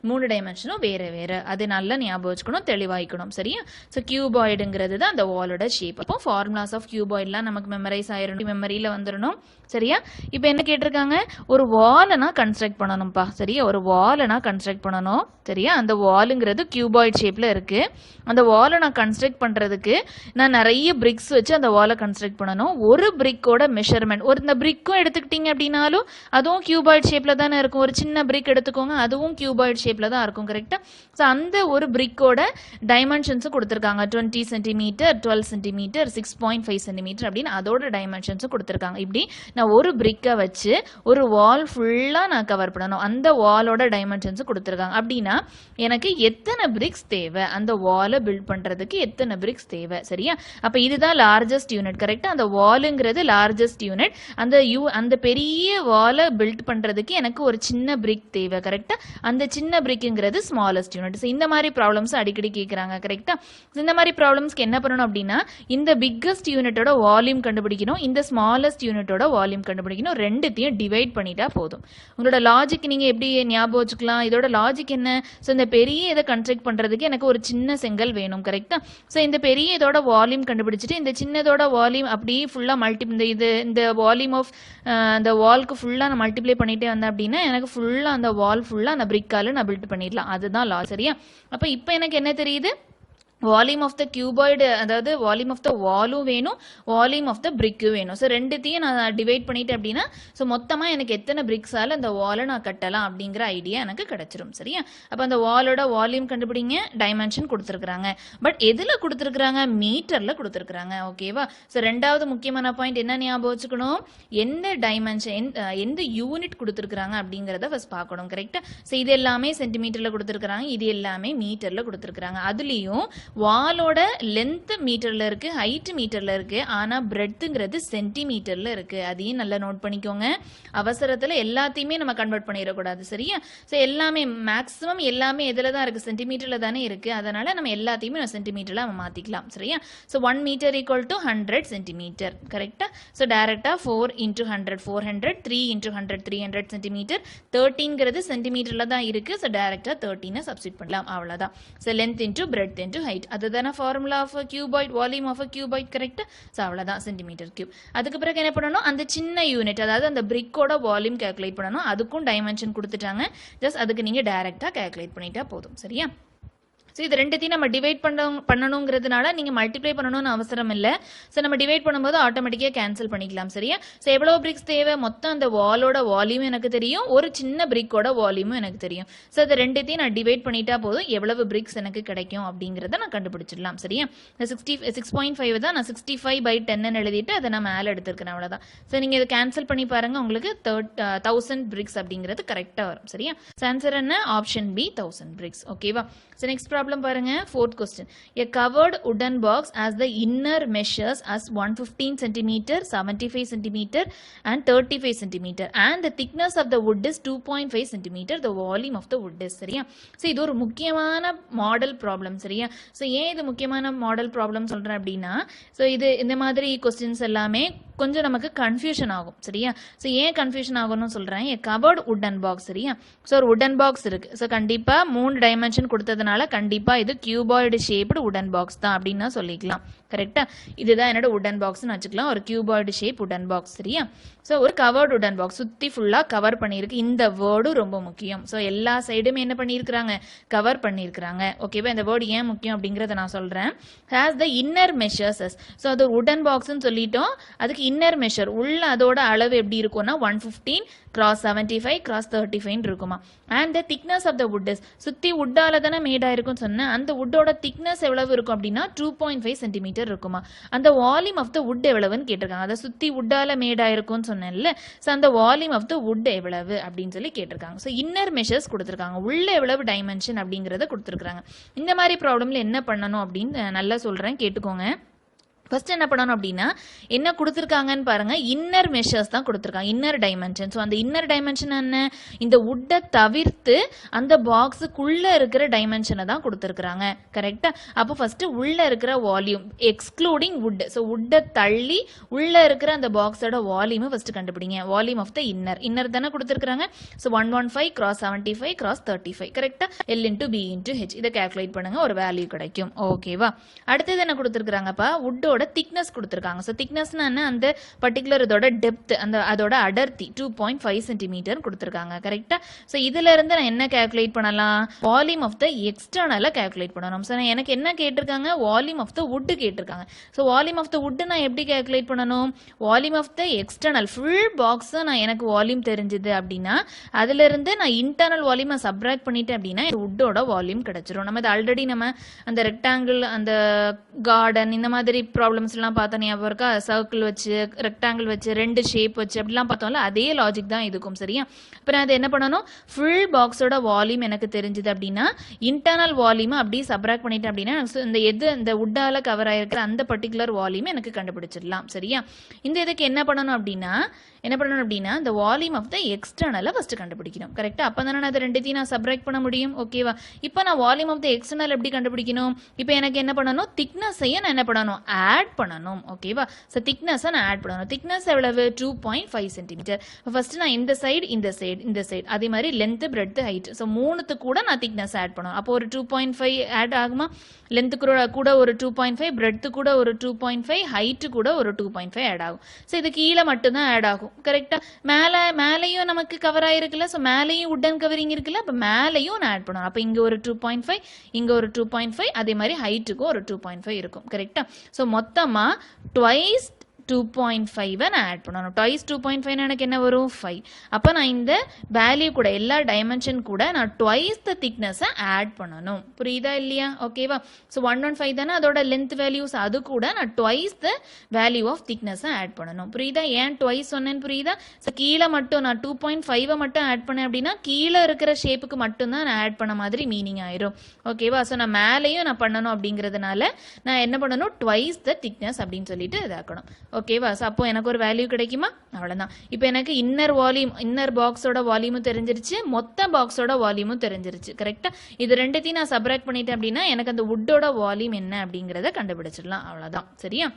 3 டைமென்ஷனும் வேற வேற. அது நல்லா ஞாபகம் வச்சுக்கணும், தெளிவாய்க்கணும் சரியா. சோ கியூபாய்டுங்கிறது தான் அந்த வாலோட ஷேப். அப்போ ஃபார்முலாஸ் ஆஃப் கியூபாய்டுலாம் நமக்கு மெமரைஸ் ஆயிரணும், மெமரியில வந்துடணும் சரியா. இப்போ என்ன கேட்டிருக்காங்க, ஒரு வாலை நான் கன்ஸ்ட்ரக்ட் பண்ணணும்ப்பா சரியா. ஒரு வாலை நான் கன்ஸ்ட்ரக்ட் பண்ணணும் சரியா. அந்த வாலுங்கிறது கியூபாய்டு ஷேப்ல இருக்கு. அந்த வாலை நான் கன்ஸ்ட்ரக்ட் பண்றதுக்கு நான் நிறைய பிரிக்ஸ் வச்சு அந்த வாலை கன்ஸ்ட்ரக்ட் பண்ணணும். ஒரு பிரிக்கோட மெஷர்மெண்ட், இந்த பிரிக்கும் எடுத்துக்கிட்டீங்க அப்படின்னாலும் அதுவும் கியூபாய்டு ஷேப்ல தானே இருக்கும். ஒரு சின்ன பிரிக் எடுத்துக்கோங்க, அதுவும் கியூபாய்டு ஷேப்ல தான் இருக்கும் கரெக்டா. ஸோ அந்த ஒரு பிரிக்கோட டைமென்ஷன்ஸ் கொடுத்துருக்காங்க, 20 சென்டிமீட்டர், 12 சென்டிமீட்டர், 6.5 சென்டிமீட்டர் அப்படின்னு அதோட டைமென்ஷன்ஸ் கொடுத்துருக்காங்க. இப்படி நான் ஒரு பிரிக்கை வச்சு ஒரு வால் ஃபுல்லா நான் கவர் பண்ணணும். அந்த வாலோட டைமென்ஷன்ஸ் கொடுத்துருக்காங்க. அப்படின்னா எனக்கு எத்தனை பிரிக்ஸ் தேவை, அந்த வாலை பில்ட் பண்றதுக்கு எத்தனை பிரிக்ஸ் தேவை சரியா. அப்ப இதுதான் லார்ஜஸ்ட் யூனிட் கரெக்டா. அந்த வாலுங்கிறது லார்ஜஸ்ட் யூனிட். அந்த பெரிய வாலை பில்ட் பண்றதுக்கு எனக்கு ஒரு சின்ன பிரிக் தேவை கரெக்டா. அந்த சின்ன பிரிக்குங்கிறது ஸ்மாலஸ்ட் யூனிட். இந்த மாதிரி ப்ராப்ளம்ஸ் அடிக்கடி கேட்கறாங்க. கேட்குறாங்க. கரெக்டா? இந்த மாதிரி ப்ராப்ளம்ஸ்க்கு என்ன பண்ணணும் அப்படின்னா இந்த பிக்கஸ்ட் யூனிட்டோட வால்யூம் கண்டுபிடிக்கணும், இந்த ஸ்மாலஸ்ட் யூனிட்டோட வால்யூம் கண்டுபிடிக்கணும். ரெண்டுத்தையும் டிவைட் பண்ணிட்டா போதும். உங்களோட லாஜிக் நீங்கள் எப்படி ஞாபகம் வச்சுக்கலாம்? இதோட லாஜிக் என்ன? ஸோ இந்த பெரிய இதை கன்ஸ்ட்ரக்ட் பண்ணுறதுக்கு எனக்கு ஒரு சின்ன செங்கல் வேணும். கரெக்டா? ஸோ இந்த பெரிய இதோட வால்யூம் கண்டுபிடிச்சிட்டு இந்த சின்னதோட வால்யூம் அப்படியே ஃபுல்லாக இந்த வால்யூம் ஆஃப் அந்த வால்க்கு ஃபுல்லாக நான் மல்டிப்ளை பண்ணிட்டே வந்தேன் அப்படின்னா எனக்கு ஃபுல்லாக அந்த வால் ஃபுல்லாக அந்த பிரிக்கால நான் பில்ட் பண்ணிடலாம். அதுதான் லா. சரியா? அப்போ இப்போ எனக்கு என்ன தெரியுது? வால்யூம் ஆஃப் த கியூபாய்டு, அதாவது வால்யூம் ஆஃப் த வாலும் வேணும், வால்யூம் ஆஃப் த பிரிக்கும் வேணும். ஸோ ரெண்டுத்தையும் நான் டிவைட் பண்ணிட்டேன் அப்படின்னா ஸோ மொத்தமாக எனக்கு எத்தனை பிரிக்ஸால் அந்த வாலை நான் கட்டலாம் அப்படிங்கிற ஐடியா எனக்கு கிடைச்சிரும். சரியா? அப்போ அந்த வாலோட வால்யூம் கண்டுபிடிங்க, டைமென்ஷன் கொடுத்துருக்குறாங்க. பட் எதில் கொடுத்துருக்குறாங்க? மீட்டரில் கொடுத்துருக்குறாங்க. ஓகேவா? ஸோ ரெண்டாவது முக்கியமான பாயிண்ட் என்ன ஞாபகம் வச்சுக்கணும்? எந்த டைமென்ஷன், எந்த யூனிட் கொடுத்துருக்குறாங்க அப்படிங்கிறத ஃபர்ஸ்ட் பார்க்கணும். கரெக்டாக? ஸோ இது எல்லாமே சென்டிமீட்டரில் கொடுத்துருக்குறாங்க, இது எல்லாமே மீட்டரில் கொடுத்துருக்குறாங்க. அதுலேயும் வாலோட லென்த் மீட்டர்ல இருக்கு, ஹைட் மீட்டர்ல இருக்கு, ஆனா பிரெட்ங்கிறது சென்டிமீட்டர்ல இருக்கு. அதையும் நல்லா நோட் பண்ணிக்கோங்க. அவசரத்துல எல்லாத்தையுமே நம்ம கன்வெர்ட் பண்ணிடக்கூடாது. சரியா? ஸோ எல்லாமே மேக்ஸிமம் எல்லாமே எதுல தான் இருக்கு? சென்டிமீட்டர்ல தானே இருக்கு. அதனால நம்ம எல்லாத்தையுமே சென்டிமீட்டர்ல நம்ம மாத்திக்கலாம். சரியா? So 1 metre equal to 100 centimetre. கரெக்டா? ஸோ டைரக்டா 4 இன்டூ 100 400, 3 இன்டூ 100 300 சென்டிமீட்டர். 13ங்கிறது சென்டிமீட்டர்ல தான் இருக்கு. ஸோ டைரக்டா 13 சப்ஸ்டிட் பண்ணலாம். அவ்வளவுதான். So length into breadth into height. அதுதான formula of cuboid, volume of cuboid. Correct? So அவ்வளோதான், சென்டிமீட்டர் கியூப். அதுக்கு பிறகு என்ன பண்ணணும்? அந்த சின்ன யூனிட், அதாவது அந்த பிரிக்கோட வால்யூம் கால்குலேட் பண்ணணும். அதுக்கும் டைமென்ஷன் கொடுத்துட்டாங்க. ஜஸ்ட் அதுக்கு நீங்கள் டைரக்டா கால்குலேட் பண்ணிட்டா போதும். சரியா? ஸோ இது ரெண்டுத்தையும் நம்ம டிவைட் பண்ணணுங்கிறதுனால நீங்கள் மல்டிப்ளை பண்ணணும்னு அவசரம் இல்லை. ஸோ நம்ம டிவைட் பண்ணும்போது ஆட்டோமேட்டிக்காக கேன்சல் பண்ணிக்கலாம். சரியா? ஸோ எவ்வளோ பிரிக்ஸ் தேவை? மொத்தம் அந்த வாலோட வால்யூம் எனக்கு தெரியும், ஒரு சின்ன பிரிக்கோட வால்யூமும் எனக்கு தெரியும். ஸோ அது ரெண்டுத்தையும் நான் டிவைட் பண்ணிட்டா போதும் எவ்வளவு பிரிக்ஸ் எனக்கு கிடைக்கும் அப்படிங்கிறத நான் கண்டுபிடிச்சிடலாம். சரியா? 6.5 தான் நான் 65/10 எழுதிட்டு அதை நான் மேலே எடுத்துருக்கேன். அவ்வளோதான். ஸோ நீங்கள் இதை கேன்சல் பண்ணி பாருங்க, உங்களுக்கு 1000 பிரிக்ஸ் அப்படிங்கிறது கரெக்டாக வரும். சரியா? ஸோ ஆன்சர் என்ன? Option B, 1000 bricks. ஓகேவா? ஸோ நெக்ஸ்ட் ப்ராப்ளம் பாருங்க. 4th question. A covered wooden box as the inner measures as 115 cm, 75 cm and 35 cm and the thickness of the wood is 2.5 cm. The volume of the wood is. சரியா? So இது ஒரு முக்கியமான model problem. சரியா? So ஏன் இது முக்கியமான model problem சொல்கிறேன் அப்படின்னா ஸோ இது இந்த மாதிரி கொஸ்டின்ஸ் எல்லாமே கொஞ்சம் நமக்கு கன்ஃபியூஷன் ஆகும். சரியா? ஸோ ஏன் கன்ஃபியூஷன் ஆகும்னு சொல்கிறேன். ஏ கவர்டு உட்டன் பாக்ஸ். சரியா? ஸோ ஒரு உட்டன் பாக்ஸ் இருக்கு. ஸோ கண்டிப்பாக 3 டைமென்ஷன் கொடுத்ததுனால கண்டிப்பாக இது கியூபாய்டு ஷேப்டு உடன் பாக்ஸ் தான் அப்படின்னு சொல்லிக்கலாம். கரெக்டா? இதுதான் என்னோட உடன் பாக்ஸ்னு வச்சுக்கலாம். ஒரு கியூபாய்டு ஷேப் உடன் பாக்ஸ். சரியா? ஸோ ஒரு கவர்டு உடன் பாக்ஸ் சுற்றி ஃபுல்லாக கவர் பண்ணியிருக்கு. இந்த வேர்டும் ரொம்ப முக்கியம். ஸோ எல்லா சைடுமே என்ன பண்ணியிருக்கிறாங்க? கவர் பண்ணியிருக்கிறாங்க. ஓகேவா? இந்த வேர்டு ஏன் முக்கியம் அப்படிங்கிறத நான் சொல்கிறேன். Has the inner measures. So அது உடன் பாக்ஸ்ன்னு சொல்லிட்டோம். அதுக்கு இன்னர் மெஷர் உள்ள அதோட அளவு எப்படி இருக்கும்னா 115 cross 75 cross 35 இருக்குமா. And the thickness of the wood is, சுற்றி உட்டால தானே மேட் ஆயிருக்கும் சொன்னேன். அந்த வுட்டோட திக்னஸ் எவ்வளவு இருக்கும் அப்படின்னா 2.5 சென்டிமீட்டர் இருக்குமா. அந்த வால்யூம் ஆஃப் த வுட் எவ்வளவுன்னு கேட்டிருக்காங்க. அதை சுற்றி உட்டால மேட் ஆயிருக்கும்னு சொன்னேன்ல. ஸோ அந்த வால்யூம் ஆஃப் த வுட் எவ்வளவு அப்படின்னு சொல்லி கேட்டிருக்காங்க. ஸோ இன்னர் மெஷர்ஸ் கொடுத்துருக்காங்க, உள்ள எவ்வளவு டைமென்ஷன் அப்படிங்கிறத கொடுத்துருக்காங்க. இந்த மாதிரி ப்ராப்ளம்ல என்ன பண்ணணும் அப்படின்னு நல்லா சொல்றேன், கேட்டுக்கோங்க. ஃபர்ஸ்ட் என்ன பண்ணணும் அப்படின்னா என்ன கொடுத்துருக்காங்கன்னு பாருங்க. இன்னர் மெஷர்ஸ் தான் கொடுத்துருக்காங்க, இன்னர் டைமென்ஷன். ஸோ அந்த இன்னர் டைமென்ஷன் என்ன? இந்த வுட்டை தவிர்த்து அந்த பாக்ஸுக்குள்ள இருக்கிற டைமென்ஷனை தான் கொடுத்துருக்காங்க. கரெக்டா? அப்போ ஃபர்ஸ்ட் உள்ள இருக்கிற வால்யூம் எக்ஸ்க்ளூடிங் வுட். ஸோ வுட்டை தள்ளி உள்ள இருக்கிற அந்த பாக்ஸோட வால்யூமை ஃபர்ஸ்ட் கண்டுபிடிங்க. வால்யூம் ஆஃப் த இன்னர் தானே கொடுத்துருக்காங்க. So 115 cross 75 cross 35. கரெக்டா? L into B into H. இதை கால்குலேட் பண்ணுங்க, ஒரு வேல்யூ கிடைக்கும். ஓகேவா? அடுத்தது என்ன கொடுத்துருக்காங்கப்பா? வுட்டோட திக்னஸ் கொடுத்துருக்காங்க. ஸோ திக்னஸ்னா என்ன? அந்த பர்டிகுலர் இதோட டெப்த், அதோட அடர்த்தி 2.5 சென்டிமீட்டர் கொடுத்துருக்காங்க. கரெக்டா? ஸோ இதுல இருந்து நான் என்ன கால்குலேட் பண்ணலாம்? வால்யூம் ஆஃப் த எக்ஸ்டர்னலை கால்குலேட் பண்ணணும். ஸோ எனக்கு என்ன கேட்டிருக்காங்க? வால்யூம் ஆஃப் த வுட் கேட்டிருக்காங்க. So volume of the wood நான் எப்படி கால்குலேட் பண்ணணும்? Volume of the external full box நான் எனக்கு வால்யூம் தெரிஞ்சுது அப்படின்னா அதுல இருந்து நான் இன்டர்னல் வால்யூம் சப்ராக்ட் பண்ணிட்டேன் அப்படின்னா வுட்டோட வால்யூம் கிடைச்சிரும். நம்ம ஆல்ரெடி நம்ம அந்த ரெக்டாங்கிள், அந்த கார்டன், இந்த மாதிரி ப்ராப்ளம்ஸ்லாம் பார்த்தா ஞாபகம் இருக்கா? சர்க்கிள் வச்சு, ரெக்டாங்கிள் வச்சு, 2 ஷேப் வச்சு அப்படிலாம் பார்த்தோம்ல, அதே லாஜிக் தான் இதுக்கும். சரியா? இப்போ நான் அதை என்ன பண்ணணும், ஃபுல் பாக்ஸோட வால்யூம் எனக்கு தெரிஞ்சுது அப்படின்னா இன்டர்னல் வால்யூம் அப்படியே சப்ராக்ட் பண்ணிட்டேன் அப்படின்னா இந்த இந்த உட்டால கவர் ஆயிருக்கிற அந்த பர்டிகுலர் வால்யூம் எனக்கு கண்டுபிடிச்சிடலாம். சரியா? இந்த இதுக்கு என்ன பண்ணணும் அப்படின்னா இந்த வால்யூம் ஆஃப் த எக்ஸ்டர்னலை ஃபர்ஸ்ட் கண்டுபிடிக்கணும். கரெக்டா? அப்போ தானே அது ரெண்டுத்தையும் நான் சப்ராக்ட் பண்ண முடியும். ஓகேவா? இப்போ நான் வால்யூம் ஆஃப் த எக்ஸ்டர்னல் எப்படி கண்டுபிடிக்கணும்? இப்போ எனக்கு என்ன பண்ணணும், திக்னஸையும் நான் என்ன பண்ணணும், ஆட் பண்ணணும். ஓகேவா? ஸோ திக்னஸை நான் ஆட் பண்ணணும். திக்னஸ் எவ்வளவு? 2.5 சென்டிமீட்டர். ஃபர்ஸ்ட் நான் இந்த சைடு இந்த சைடு அதே மாதிரி லென்த் பிரெட் ஹைட், ஸோ மூணுத்து கூட நான் திக்னஸ் ஆட் பண்ணணும். அப்போ ஒரு 2.5 ஆட் ஆகுமா? லென்த்து கூட ஒரு 2.5, பிரெட் கூட ஒரு 2.5, ஹைட்டு கூட ஒரு 2.5 ஆட் ஆகும். ஸோ இது கீழே மட்டும்தான் ஆட் ஆகும். கரெக்டா? மேலேயும் நமக்கு கவர் ஆயிருக்குல்ல, ஸோ மேலேயும் உட்டன் கவரிங் இருக்குல்ல, அப்போ மேலேயும் நான் ஆட் பண்ணுவேன். அப்போ இங்க ஒரு 2.5, இங்க ஒரு 2.5, அதே மாதிரி ஹைட்டுக்கும் ஒரு 2.5 இருக்கும். கரெக்டா? ஸோ மொத்தமா ட்வைஸ் 2.5 நான் ஆட் பண்ணணும். ட்வைஸ் 2.5 எனக்கு என்ன வரும்? 5. அப்போ நான் இந்த வேல்யூ கூட எல்லா டைமென்ஷன் கூட நான் ட்வைஸ் த திக்னஸை ஆட் பண்ணணும். புரியுதா இல்லையா? ஓகேவா? ஸோ 115 தானே அதோட லென்த் வேல்யூஸ், அது கூட நான் ட்வைஸ் த வேல்யூ ஆஃப் திக்னஸை ஆட் பண்ணணும். புரியுதா? ஏன் ட்வைஸ் சொன்னேன்னு புரியுதா? ஸோ கீழே மட்டும் நான் 2.5 மட்டும் ஆட் பண்ணேன் அப்படின்னா கீழே இருக்கிற ஷேப்புக்கு மட்டும்தான் நான் ஆட் பண்ண மாதிரி மீனிங் ஆயிரும். ஓகேவா? ஸோ நான் மேலேயும் நான் பண்ணணும் அப்படிங்கிறதுனால நான் என்ன பண்ணணும், ட்வைஸ் த திக்னஸ் அப்படின்னு சொல்லிட்டு இதாக்கணும். ஓகேவா? ஸோ அப்போ எனக்கு ஒரு வேல்யூ கிடைக்குமா? அவ்வளோதான். இப்போ எனக்கு இன்னர் பாக்ஸோட வால்யூமும் தெரிஞ்சிருச்சு, மொத்த பாக்ஸோட வால்யூமும் தெரிஞ்சிருச்சு. கரெக்டா? இது ரெண்டுத்தையும் நான் சப்ராக்ட் பண்ணிட்டேன் அப்படின்னா எனக்கு அந்த வுட்டோட வால்யூம் என்ன அப்படிங்கிறத கண்டுபிடிச்சிடலாம். அவ்வளோதான். சரியா?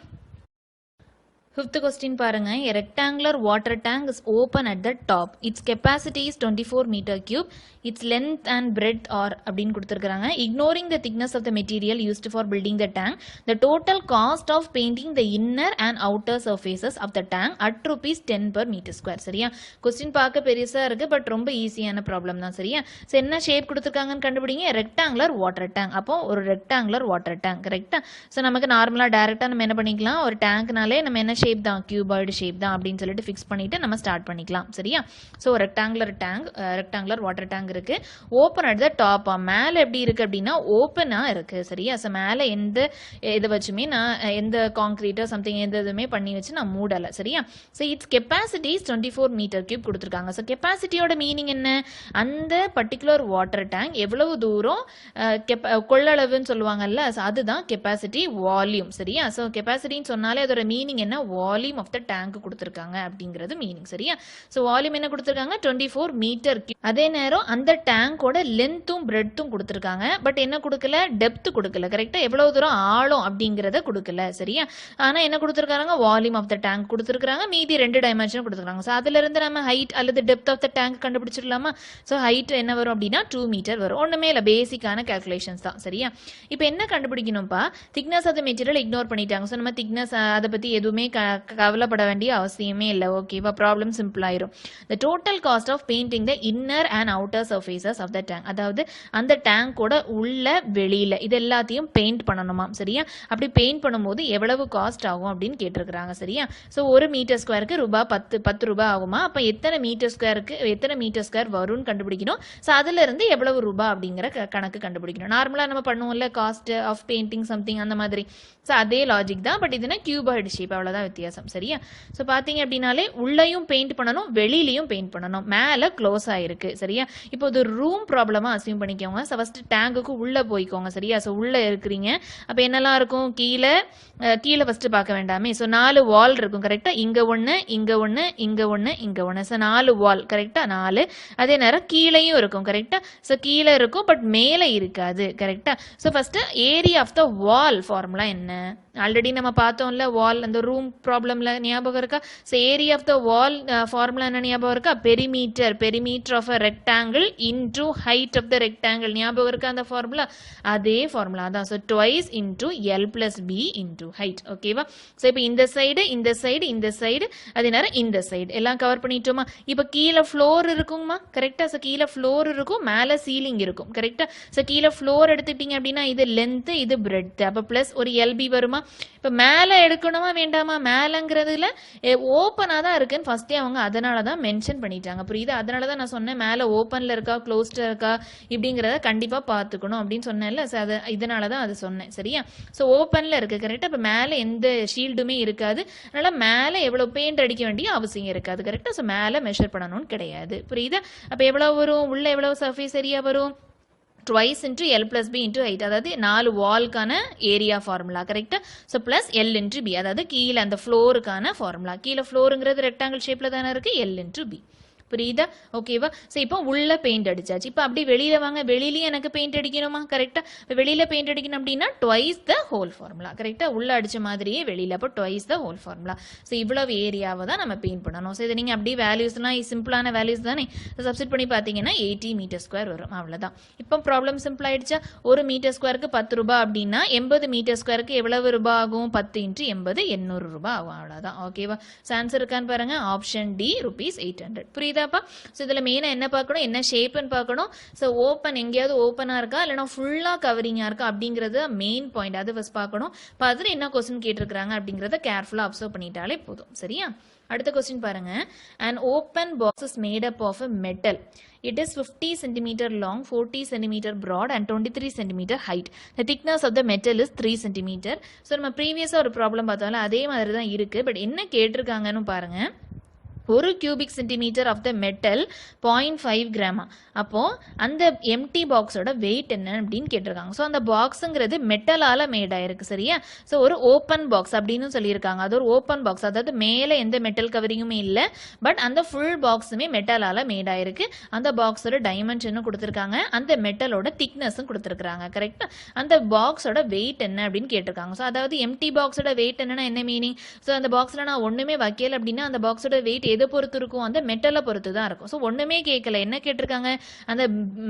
5th question பாருங்க. A rectangular water tank is open at the top. Its capacity is 24 meter cube. Its length and breadth are அப்படின்னு கொடுத்திருக்காங்க. Ignoring the thickness of the material used for building the tank, the total cost of painting the inner and outer surfaces of the tank at rupees 10 per meter square. சரியா? Question பார்க்க பெருசா இருக்கு, but ரொம்ப ஈஸியான problem தான். சரியா? So என்ன shape கொடுத்திருக்காங்கன்னு கண்டுபிடிங்க. Rectangular water tank. அப்போ ஒரு ரெக்டாங்குலர் வாட்டர் டேங்க். கரெக்டா? ஸோ நமக்கு நார்மலா டைரக்டா நம்ம என்ன பண்ணிக்கலாம், ஒரு டேங்க்னாலே நம்ம என்ன ஷேப் தான், கியூபாய்டு ஷேப் தான் அப்படின்னு சொல்லிட்டு ஃபிக்ஸ் பண்ணிட்டு நம்ம ஸ்டார்ட் பண்ணிக்கலாம். சரியா? ஸோ ரெக்டாங்குலர் வாட்டர் டேங்க் இருக்கு. Open at the top. மேலே எப்படி இருக்கு அப்படின்னா ஓப்பனா இருக்கு. சரியா? ஸோ மேலே எந்த இதை வச்சுமே நான் எந்த கான்கிரீட்டோ சம்திங் எந்த இதுவுமே பண்ணி வச்சு நான் மூடலை. சரியா? So it's capacity 24 metre cube கொடுத்துருக்காங்க. ஸோ கெப்பாசிட்டியோட மீனிங் என்ன, அந்த பர்டிகுலர் வாட்டர் டேங்க் எவ்வளவு தூரம் கொள்ளளவுன்னு சொல்லுவாங்கல்ல, அதுதான் கெப்பாசிட்டி வால்யூம். சரியா? ஸோ கெப்பாசிட்டின்னு சொன்னாலே அதோட மீனிங் என்ன, வால்யூம் ஆஃப் த டேங்க் கொடுத்துருக்காங்க அப்படிங்கிறது மீனிங். சரியா? ஸோ வால்யூம் என்ன கொடுத்துருக்காங்க, 24 மீட்டர் கியூப். அதே நேரம் அந்த டேங்கோட லென்த்தும் பிரெட்த்தும் கொடுத்துருக்காங்க, பட் என்ன கொடுக்கல, டெப்த் கொடுக்கல. கரெக்டா? எவ்வளவு தூரம் ஆழம் அப்படிங்கிறத கொடுக்கல. சரியா? ஆனா என்ன கொடுத்துருக்காங்க, வால்யூம் ஆஃப் த டேங்க் கொடுத்துருக்காங்க, மீதி 2 டைமென்ஷன் கொடுத்துருக்காங்க. ஸோ அதுல இருந்து நம்ம ஹைட் அல்லது டெப்த் ஆஃப் த டேங்க் கண்டுபிடிச்சிடலாமா? ஸோ ஹைட் என்ன வரும் அப்படின்னா 2 மீட்டர் வரும். ஒண்ணுமே இல்லை, பேசிக்கான கால்குலேஷன்ஸ் தான். சரியா? இப்போ என்ன கண்டுபிடிக்கணும்ப்பா, thickness of the material ignore பண்ணிட்டாங்க. ஸோ நம்ம திக்னஸ் அதை பத்தி எதுவுமே கவலைப்பட வேண்டிய அவசியமே இல்லை. ஓகேவா? ப்ராப்ளம் சிம்பிள் ஆயிரும். The total cost of painting the inner and outer surfaces of the tank, அதாவது அந்த டேங்கோட உள்ள வெளியில இது எல்லாத்தையும் பெயிண்ட் பண்ணணுமா? சரியா? அப்படி பெயிண்ட் பண்ணும்போது எவ்வளவு காஸ்ட் ஆகும் அப்படின்னு கேட்டிருக்கிறாங்க. சரியா? ஸோ 1 மீட்டர் ஸ்கொயருக்கு ரூபாய் 10 ரூபாய் ஆகுமா? அப்போ எத்தனை மீட்டர் ஸ்கொயர் வரும்னு கண்டுபிடிக்கணும். ஸோ அதுல இருந்து எவ்வளவு ரூபாய் அப்படிங்கிற கணக்கு கண்டுபிடிக்கணும். நார்மலா நம்ம பண்ணுவோம்ல, காஸ்ட் ஆஃப் பெயிண்டிங் சம்திங் அந்த மாதிரி. ஸோ அதே லாஜிக் தான், பட் இதுனா கியூபாய்டு ஷேப், அவ்வளவுதான் வித்தியாசம். சரியா? ஸோ பாத்தீங்க அப்படின்னாலே உள்ளேயும் பெயிண்ட் பண்ணணும், வெளியிலையும் பெயிண்ட் பண்ணணும். மேலே க்ளோஸ் ஆயிருக்கு. சரியா? இப்போ இது ரூம் ப்ராப்ளமா அசியூம் பண்ணிக்கோங்க. ஸோ ஃபர்ஸ்ட் டேங்குக்கு உள்ள போய்க்கோங்க. சரியா? ஸோ உள்ள இருக்கிறீங்க, அப்போ என்னெல்லாம் இருக்கும், கீழே ஃபர்ஸ்ட் பார்க்க வேண்டாமே. ஸோ 4 வால் இருக்கும். கரெக்டா? இங்க ஒன்று, இங்க ஒன்று, இங்க ஒன்று, இங்க ஒன்று. ஸோ 4 வால். கரெக்டா? 4. அதே நேரம் கீழேயும் இருக்கும். கரெக்டா? ஸோ கீழே இருக்கும், பட் மேலே இருக்காது. கரெக்டா? So first area of the wall formula என்ன, ஆல்ரெடி நம்ம பார்த்தோம்ல, வால் அந்த ரூம் ப்ராப்ளம்ல ஞாபகம் இருக்கா? So area of the wall formula என்ன ஞாபகம் இருக்கா, perimeter of a rectangle into height of the rectangle. ஞாபகம் இருக்கா அந்த ஃபார்முலா? அதே ஃபார்முலா தான். So twice into L plus B into height. ஓகேவா? ஸோ இப்போ இந்த சைடு அதே நேரம் இந்த சைடு எல்லாம் கவர் பண்ணிட்டோமா? இப்போ கீழே ஃப்ளோர் இருக்குங்கம்மா. கரெக்டா? ஸோ கீழே ஃப்ளோர் இருக்கும், மேலே சீலிங் இருக்கும். கரெக்டா? ஸோ கீழே ஃப்ளோர் எடுத்துட்டீங்க அப்படின்னா இது லென்த், இது பிரெட், அப்போ பிளஸ் ஒரு எல்பி வருமா? இப்போ மேலே எடுக்கணுமா வேண்டாமா? மேலங்கிறதுல ஓப்பனாக தான் இருக்குன்னு ஃபஸ்ட்டே அவங்க அதனால தான் மென்ஷன் பண்ணிட்டாங்க. புரியுது? அதனால தான் நான் சொன்னேன் மேலே ஓப்பனில் இருக்கா க்ளோஸ்டாக இருக்கா இப்படிங்கிறத கண்டிப்பாக பார்த்துக்கணும் அப்படின்னு சொன்னேன்ல. ஸோ அது இதனால தான் அது சொன்னேன். சரியா? ஸோ ஓப்பனில் இருக்குது கரெக்டாக. இப்போ மேலே எந்த ஷீல்டுமே இருக்காது. அதனால் மேலே எவ்வளோ பெயிண்ட் அடிக்க வேண்டிய அவசியம் இருக்காது. கரெக்டாக? ஸோ மேலே மெஷர் பண்ணணும்னு கிடையாது. புரியுதா? அப்போ எவ்வளோ வரும்? உள்ள எவ்வளோ சர்ஃபேஸ் ஏரியா வரும்? twice into L plus B into height. அதாவது 4 வால்க்கான ஏரியா ஃபார்முலா. கரெக்டா? So plus L into B. அதாவது கீழே அந்த ஃப்ளோருக்கான ஃபார்முலா. கீழே ஃப்ளோருங்கிறது ரெக்டாங்கிள் ஷேப்பில் தானே இருக்குது. L into B. புரியுதா? ஓகேவா? ஸோ இப்போ உள்ள பெயிண்ட் அடிச்சாச்சு. இப்போ அப்படி வெளியில வாங்க. வெளியிலயும் எனக்கு பெயிண்ட் அடிக்கணுமா? கரெக்டா? இப்போ வெளியில பெயிண்ட் அடிக்கணும் அப்படின்னா ட்வைஸ் த ஹோல் ஃபார்முலா. கரெக்டா? உள்ள அடிச்ச மாதிரியே வெளியில. அப்போ twice the whole formula. So இவ்வளவு ஏரியாவை தான் நம்ம பெயிண்ட் பண்ணணும். ஸோ இதை நீங்க அப்படியே வேல்யூஸ்லாம் சிம்பிளான வேல்யூஸ் தானே சப்ஸ்டிட் பண்ணி பார்த்தீங்கன்னா 80 மீட்டர் ஸ்கொயர் வரும். அவ்வளோதான். இப்போ ப்ராப்ளம் சிம்பிள் ஆயிடுச்சா? 1 மீட்டர் ஸ்கொயருக்கு 10 ரூபாய் அப்படின்னா 80 மீட்டர் ஸ்கொயருக்கு எவ்வளவு ரூபாய் ஆகும்? 10 × 80 800 ரூபாய் ஆகும். அவ்வளோதான். ஓகேவா? ஸோ ஆன்சர் இருக்கான்னு பாருங்க. Option D ₹800. புரியுதாப்பா? ஸோ இதில் மெயினாக என்ன பார்க்கணும்? என்ன ஷேப்னு பார்க்கணும். ஸோ ஓப்பன் எங்கேயாவது ஓப்பனாக இருக்கா இல்லைனா ஃபுல்லாக கவரிங்காக இருக்கா அப்படிங்கிறது மெயின் பாயிண்ட். அது ஃபஸ்ட் பார்க்கணும். பார்த்துட்டு என்ன கொஸ்டின் கேட்டிருக்கிறாங்க அப்படிங்கிறத கேர்ஃபுல்லாக அப்சர்வ் பண்ணிட்டாலே போதும். சரியா? அடுத்த கொஸ்டின் பாருங்க. An open box is made up of a metal. It is 50 cm long, 40 cm broad and 23 cm height. The thickness of the metal is 3 cm. So நம்ம ப்ரீவியஸாக ஒரு ப்ராப்ளம் பார்த்தாலும் அதே மாதிரி தான் இருக்குது. பட் என்ன கேட்டிருக்காங்கன்னு பாருங்க. 1 cubic centimeter of the metal 0.5 கிராமா. அப்போ அந்த எம்டி பாக்ஸோட வெயிட் என்ன அப்படின்னு கேட்டிருக்காங்க. ஸோ அந்த பாக்ஸுங்கிறது மெட்டலால மேட் ஆயிருக்கு. சரியா? ஸோ ஒரு ஓப்பன் பாக்ஸ் அப்படின்னு சொல்லியிருக்காங்க. அது ஒரு ஓப்பன் பாக்ஸ். அதாவது மேலே எந்த மெட்டல் கவரிங்குமே இல்லை. பட் அந்த ஃபுல் பாக்ஸுமே மெட்டலால மேட் ஆயிருக்கு. அந்த பாக்ஸோட டைமென்ஷனும் கொடுத்துருக்காங்க. அந்த மெட்டலோட திக்னஸும் கொடுத்துருக்காங்க. கரெக்டா? அந்த பாக்ஸோட வெயிட் என்ன அப்படின்னு கேட்டிருக்காங்க. ஸோ அதாவது எம்டி பாக்ஸோட வெயிட் என்னன்னா என்ன மீனிங்? ஸோ அந்த பாக்ஸில் நான் ஒன்றுமே வைக்கல அப்படின்னா அந்த பாக்ஸோட வெயிட் எதை பொறுத்து இருக்கும்? அந்த மெட்டலை பொறுத்து தான் இருக்கும். ஸோ ஒண்ணுமே கேட்கல. என்ன கேட்டிருக்காங்க? அந்த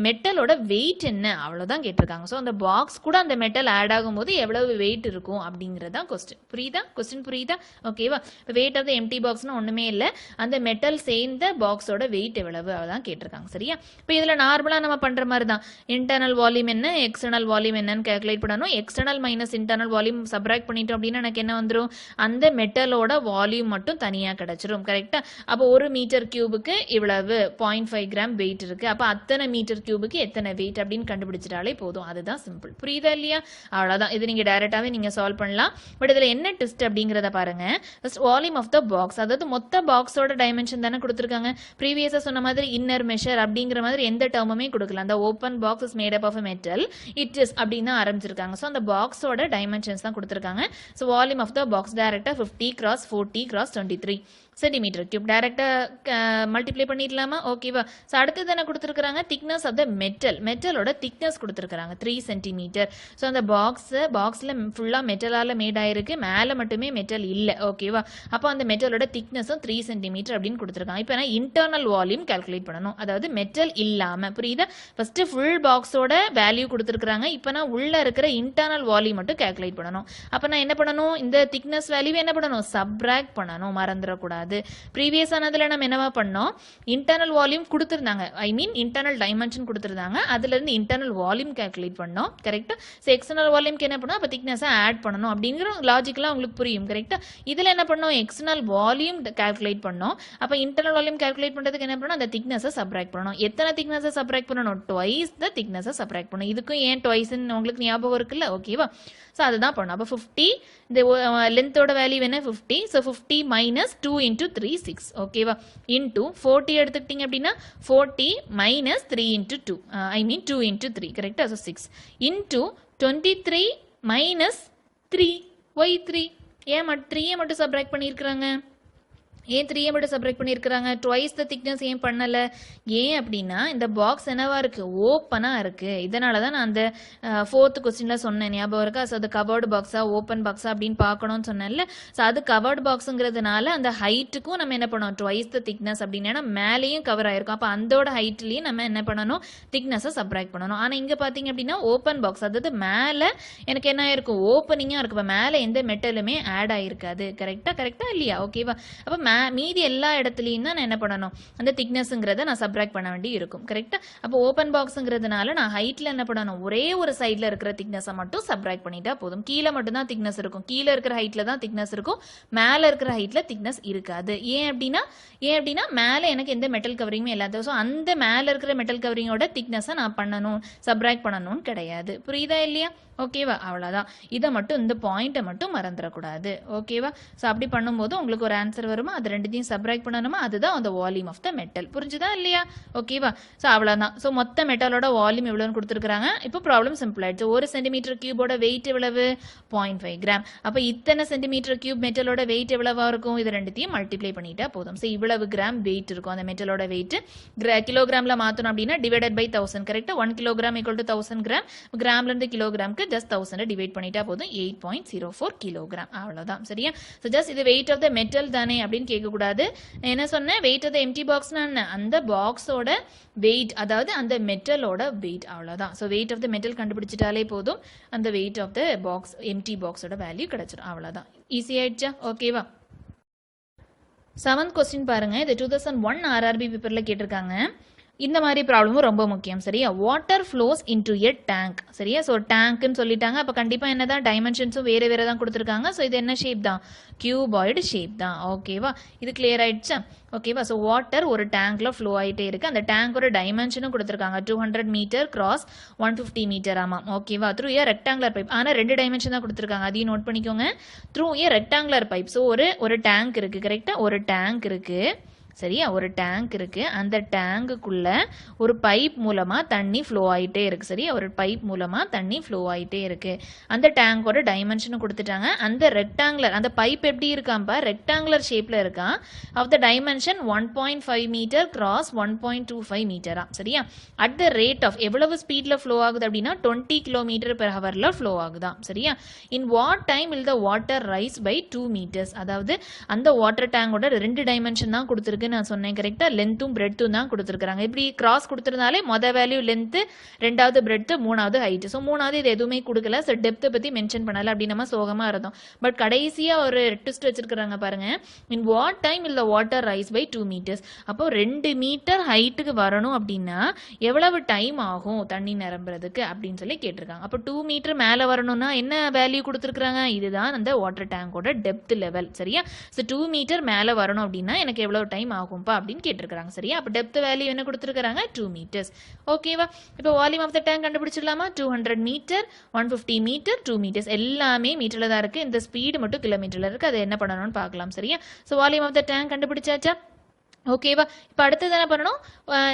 மெட்டலோட வெயிட் என்ன அவ்வளவுதான் கேட்டிருக்காங்க. ஸோ அந்த பாக்ஸ் கூட அந்த மெட்டல் ஆட் ஆகும்போது எவ்வளவு வெயிட் இருக்கும் அப்படிங்கிறதா கொஸ்டின். புரியுதா? கொஸ்டின் புரியுதா? ஓகேவா? இப்போ வெயிட் ஆஃப் த எம்டி பாக்ஸ்னா ஒண்ணுமே இல்லை. அந்த மெட்டல் சேர்ந்த பாக்ஸோட வெயிட் எவ்வளவு அவ்வளவுதான் கேட்டிருக்காங்க. சரியா? இப்போ இதுல நார்மலா நம்ம பண்ற மாதிரி தான் இன்டர்னல் வால்யூம் என்ன எக்ஸ்டர்னல் வால்யூம் என்னன்னு கால்குலேட் பண்ணணும். External minus internal volume subtract பண்ணிட்டோம் அப்படின்னா எனக்கு என்ன வந்துடும்? அந்த மெட்டலோட வால்யூம் மட்டும் தனியா கிடைச்சிரும். கரெக்டா? அப்போ 1 மீட்டர் கியூபுக்கு இவ்வளவு 0.5 கிராம் வெயிட் இருக்கு. அப்போ அத்தனை மீட்டர் கியூபுக்கு எத்தனை வெயிட் அப்படின்னு கண்டுபிடிச்சிட்டாலே போதும். அதுதான் சிம்பிள். புரியுதா இல்லையா? அவ்வளவுதான். இது நீங்க டைரக்டாவே நீங்க சால்வ் பண்ணலாம். பட் இதுல என்ன ட்விஸ்ட் அப்படிங்கறத பாருங்க. First volume of the box. அதாவது மொத்த பாக்ஸோட டைமென்ஷன் தானே கொடுத்துருக்காங்க. ப்ரீவியஸா சொன்ன மாதிரி இன்னர் மெஷர் அப்படிங்கிற மாதிரி எந்த டேர்முமே கொடுக்கல. அந்த open box is made up of metal it is அப்படின்னு ஆரம்பிச்சிருக்காங்க. ஸோ அந்த பாக்ஸோட டைமென்ஷன்ஸ் தான் கொடுத்துருக்காங்க. So volume of the box டைரக்டா 50 × 40 × 23 சென்டிமீட்டர் கியூப். டைரக்டா மல்டிப்ளை பண்ணிடலாமா? ஓகேவா? ஸோ அடுத்தது என்ன கொடுத்துருக்காங்க? Thickness of the metal. மெட்டலோட திக்னஸ் கொடுத்துருக்காங்க 3 சென்டிமீட்டர். ஸோ அந்த பாக்ஸில் ஃபுல்லாக மெட்டலால் மேட் ஆயிருக்கு. மேலே மட்டுமே மெட்டல் இல்லை. ஓகேவா? அப்போ அந்த மெட்டலோட திக்னஸும் 3 சென்டிமீட்டர் அப்படின்னு கொடுத்துருக்காங்க. இப்போ நான் இன்டர்னல் வால்யூம் கால்குலேட் பண்ணணும். அதாவது மெட்டல் இல்லாமல். புரியுதா? ஃபர்ஸ்ட் ஃபுல் பாக்ஸோட வேல்யூ கொடுத்துருக்காங்க. இப்போ நான் உள்ள இருக்கிற இன்டர்னல் வால்யூம் மட்டும் கால்குலேட் பண்ணணும். அப்போ நான் என்ன பண்ணணும்? இந்த திக்னஸ் வேல்யூ என்ன பண்ணணும்? சப்ராக்ட் பண்ணணும். மறந்துடக்கூடாது. ப்ரீவியஸ் ஆனதுல நம்ம என்னவா பண்ணோம்? இன்டர்னல் வால்யூம் கொடுத்திருந்தாங்க. ஐ மீன் இன்டர்னல் டைமென்ஷன் கொடுத்திருந்தாங்க. அதுல இருந்து இன்டர்னல் வால்யூம் கால்குலேட் பண்ணோம். கரெக்டா? சோ எக்ஸ்டர்னல் வால்யூம்க்கு என்ன பண்ணோம்? அப்ப திக்னஸை ஆட் பண்ணணும் அப்படிங்கிற லாஜிக்கலா உங்களுக்கு புரியும். கரெக்டா? இதுல என்ன பண்ணோம்? எக்ஸ்டர்னல் வால்யூம் கால்குலேட் பண்ணோம். அப்ப இன்டர்னல் வால்யூம் கால்குலேட் பண்றதுக்கு என்ன பண்ணணும்? அந்த திக்னஸை சப்ராக்ட் பண்ணணும். எத்தனை திக்னஸை சப்ராக்ட் பண்ணணும்? ட்வைஸ் த திக்னஸை சப்ராக்ட் பண்ணணும். இதுக்கும் ஏன் ட்வைஸ்ன்னு உங்களுக்கு ஞாபகம் இருக்குல்ல? ஓகேவா? ஸோ அதுதான் பண்ணணும். அப்போ 50 இந்த லென்த்தோட வேல்யூ என்ன? 50. So 50 minus 2 × 3 6. ஓகேவா? இன்டூ 40 எடுத்துக்கிட்டீங்க அப்படின்னா 40 மைனஸ் 3 × 2 ஐ மீன் 2 × 3. கரெக்டா? So 6 into 23 minus 3. ஒய் 3? ஏன் 3 மட்டும் சப்ராக்ட் பண்ணியிருக்கிறாங்க? ஏன் 3 மட்டும் சப்ராக்ட் பண்ணியிருக்கிறாங்க? ட்வைஸ் த திக்னஸ் ஏன் பண்ணல? ஏன் அப்படின்னா இந்த பாக்ஸ் என்னவா இருக்கு? ஓப்பனா இருக்கு. இதனால தான் நான் அந்த 4th கொஸ்டின்ல சொன்னேன். ஞாபகம் இருக்கா? ஸோ அது கவர்டு பாக்ஸா ஓப்பன் பாக்ஸா அப்படின்னு பார்க்கணும்னு சொன்னேன்ல. ஸோ அது கவர்டு பாக்ஸுங்கிறதுனால அந்த ஹைட்டுக்கும் நம்ம என்ன பண்ணோம்? ட்வைஸ் த திக்னஸ் அப்படின்னா மேலேயும் கவர் ஆயிருக்கும். அப்போ அதோட ஹைட்லயும் நம்ம என்ன பண்ணணும்? திக்னஸை சப்ராக்ட் பண்ணணும். ஆனால் இங்க பாத்தீங்க அப்படின்னா ஓப்பன் பாக்ஸ், அதாவது மேலே எனக்கு என்ன ஆயிருக்கும்? ஓப்பனிங்கா இருக்கு. இப்போ மேலே எந்த மெட்டலுமே ஆட் ஆயிருக்காது. கரெக்டா இல்லையா? ஓகேவா? அப்போ மீதி எல்லா இடத்துலையும் தான் நான் என்ன பண்ணணும், அந்த திக்னஸ்ங்கிறத நான் சப்ராக்ட் பண்ண வேண்டி இருக்கும். கரெக்டா? அப்போ ஓப்பன் பாக்ஸுங்கிறதுனால நான் ஹைட்ல என்ன பண்ணணும், ஒரே ஒரு சைட்ல இருக்கிற திக்னஸை மட்டும் சப்ராக்ட் பண்ணிட்டா போதும். கீழே மட்டும் தான் திக்னஸ் இருக்கும், கீழே இருக்கிற ஹைட்ல தான் திக்னஸ் இருக்கும், மேலே இருக்கிற ஹைட்ல திக்னஸ் இருக்காது. ஏன் அப்படின்னா மேலே எனக்கு எந்த மெட்டல் கவரிங்குமே இல்லாத, ஸோ அந்த மேலே இருக்கிற மெட்டல் கவரிங்கோட திக்னஸை நான் பண்ணணும், சப்ராக்ட் பண்ணணும்னு கிடையாது. புரியுதா இல்லையா? ஓகேவா? அவ்வளோதான். இதை மட்டும், இந்த பாயிண்ட்டை மட்டும் மறந்துடக்கூடாது. ஓகேவா? ஸோ அப்படி பண்ணும்போது உங்களுக்கு ஒரு ஆன்சர் வருமா, அது ரெண்டுத்தையும் சப்ராக்ட் பண்ணணுமா, அதுதான் அந்த வால்யூம் ஆஃப் த மெட்டல். புரிஞ்சுதா இல்லையா? ஓகேவா? ஸோ அவ்வளோதான். ஸோ மொத்த மெட்டலோட வால்யூம் எவ்வளோன்னு கொடுத்துருக்காங்க. இப்போ ப்ராப்ளம் சிம்பிள் ஆயிடுச்சு. 1 சென்டிமீட்டர் கியூபோட வெயிட் எவ்வளவு? 0.5 கிராம். அப்போ இத்தனை சென்டிமீட்டர் கியூப் மெட்டலோட வெயிட் எவ்வளவா இருக்கும்? இது ரெண்டுத்தையும் மல்டிப்ளை பண்ணிட்டா போதும். ஸோ இவ்வளவு கிராம் வெயிட் இருக்கும் அந்த மெட்டலோட வெயிட். கிலோகிராமில் மாற்றணும் அப்படின்னா டிவைடட் பை 1000. கரெக்டாக? 1 கிலோகிராம் ஈக்குவல் டு 1000 கிராம். கிராம்லேருந்து கிலோகிராமுக்கு ஜஸ்ட் 1000 டிவைட் பண்ணிட்டா போதும், 8.04 கிலோகிராம். அவ்வளவுதான். சரியா? ஸோ ஜஸ்ட் இது வெயிட் ஆஃப் த மெட்டல் தானே அப்படின்னு கேட்கக்கூடாது. என்ன சொன்னேன்? வெயிட் ஆஃப் த எம்டி பாக்ஸ்னா என்ன? அந்த பாக்ஸோட வெயிட், அதாவது அந்த மெட்டலோட வெயிட். அவ்வளவுதான். So weight of the metal கண்டுபிடிச்சிட்டாலே போதும், அந்த weight of the box, empty பாக்ஸோட வேல்யூ கிடைச்சிடும். அவ்வளவுதான். ஈஸி ஆயிடுச்சா? ஓகேவா? 7th கொஸ்டின் பாருங்க. இது 2001 ஆர்ஆர்பி பேப்பர்ல கேட்டிருக்காங்க. இந்த மாதிரி ப்ராப்ளமும் ரொம்ப முக்கியம். சரியா? Water flows into a tank. சரியா? ஸோ டேங்க்னு சொல்லிட்டாங்க. அப்போ கண்டிப்பாக என்னதான், டைமென்ஷன்ஸும் வேறு வேறு தான் கொடுத்துருக்காங்க. ஸோ இது என்ன ஷேப் தான்? கியூபாய்டு ஷேப் தான். ஓகேவா? இது கிளியர் ஆயிடுச்சா? ஓகேவா? ஸோ வாட்டர் ஒரு டேங்க்ல ஃப்ளோ ஆகிட்டே இருக்கு. அந்த டேங்கோட டைமென்ஷனும் கொடுத்துருக்காங்க. 200 மீட்டர் கிராஸ் 150 மீட்டர். ஆமாம். ஓகேவா? த்ரூ ஏ ரெக்டாங்குலர் பைப். ஆனால் 2 டைமென்ஷன் தான் கொடுத்துருக்காங்க, அதையும் நோட் பண்ணிக்கோங்க. த்ரூ ஏ ரெக்டாங்குலர் பைப். ஸோ ஒரு டேங்க் இருக்கு. கரெக்டாக? ஒரு டேங்க் இருக்கு. சரியா? ஒரு டேங்க் இருக்கு. அந்த டேங்குக்குள்ள ஒரு பைப் மூலமா தண்ணி ஃப்ளோ ஆயிட்டே இருக்கு. சரியா? ஒரு பைப் மூலமா தண்ணி ஃப்ளோ ஆயிட்டே இருக்கு. அந்த டேங்கோட டைமென்ஷனும் கொடுத்துட்டாங்க. அந்த ரெக்டாங்குலர், அந்த பைப் எப்படி இருக்காம்பா? ரெக்டாங்குலர் ஷேப்ல இருக்கான். Of the dimension 1.5 metre cross 1.25 மீட்டரா. சரியா? அட் த ரேட் ஆஃப், எவ்வளவு ஸ்பீட்ல ஃப்ளோ ஆகுது அப்படின்னா 20 கிலோமீட்டர் பெர் ஹவர்ல ஃப்ளோ ஆகுதான். சரியா? In what time will the water rise by 2 metres. அதாவது அந்த வாட்டர் டேங்கோட 2 டைமென்ஷன் தான் கொடுத்துருக்கு நான் சொன்னேன். கரெக்டா? லென்த்தும் பிரெட்த்தும் தான் கொடுத்துருக்காங்க. இப்படி கிராஸ் கொடுத்துருந்தாலே மொதல் வேல்யூ லென்த், ரெண்டாவது பிரெட், மூணாவது ஹைட். ஸோ மூணாவது இது எதுவுமே கொடுக்கல. ஸோ டெப்த்தை பத்தி மென்ஷன் பண்ணல. அப்படி நம்ம சோகமா இருந்தோம். பட் கடைசியா ஒரு ட்விஸ்ட் வச்சிருக்காங்க பாருங்க. In what time will the water rise by 2 metres. அப்போ 2 மீட்டர் ஹைட்டுக்கு வரணும் அப்படின்னா எவ்வளவு டைம் ஆகும் தண்ணி நிரம்புறதுக்கு அப்படின்னு சொல்லி கேட்டிருக்காங்க. அப்போ 2 மீட்டர் மேலே வரணும்னா என்ன வேல்யூ கொடுத்துருக்காங்க? இதுதான் அந்த வாட்டர் டேங்கோட டெப்த் லெவல். சரியா? ஸோ 2 மீட்டர் மேலே வரணும் அப்படின்னா எனக்கு எவ்வளவு டைம் ஆகும்பா அப்படின்னு கேட்டிருக்காங்க. சரியா? அப்போ டெப்த் வேல்யூ என்ன கொடுத்துருக்காங்க? 2 மீட்டர்ஸ். ஓகேவா? இப்போ வால்யூம் ஆஃப் த டேங்க் கண்டுபிடிச்சிடலாமா? 200 மீட்டர், 150 மீட்டர், 2 மீட்டர்ஸ். எல்லாமே மீட்டர்ல தான் இருக்கு. இந்த ஸ்பீடு மட்டும் கிலோமீட்டர்ல இருக்கு. அது என்ன பண்ணணும்னு பார்க்கலாம். சரியா? So volume of the tank கண்டுபிடிச்சாச்சா? ஓகேவா? இப்போ அடுத்தது என்ன பண்ணணும்?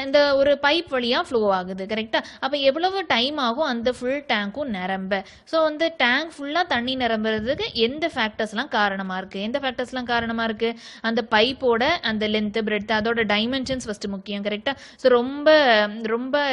இந்த ஒரு பைப் வழியாக ஃப்ளோ ஆகுது. கரெக்டாக? அப்போ எவ்வளவு டைம் ஆகும் அந்த ஃபுல் டேங்க்கும் நிரம்ப? ஸோ வந்து டேங்க் ஃபுல்லாக தண்ணி நிரம்புறதுக்கு எந்த ஃபேக்டர்ஸ்லாம் காரணமாக இருக்குது? எந்த ஃபேக்டர்ஸ்லாம் காரணமாக இருக்குது? அந்த பைப்போட அந்த லென்த்து, பிரெட், அதோட டைமென்ஷன்ஸ் ஃபஸ்ட்டு முக்கியம். கரெக்டாக? ஸோ ரொம்ப ரொம்ப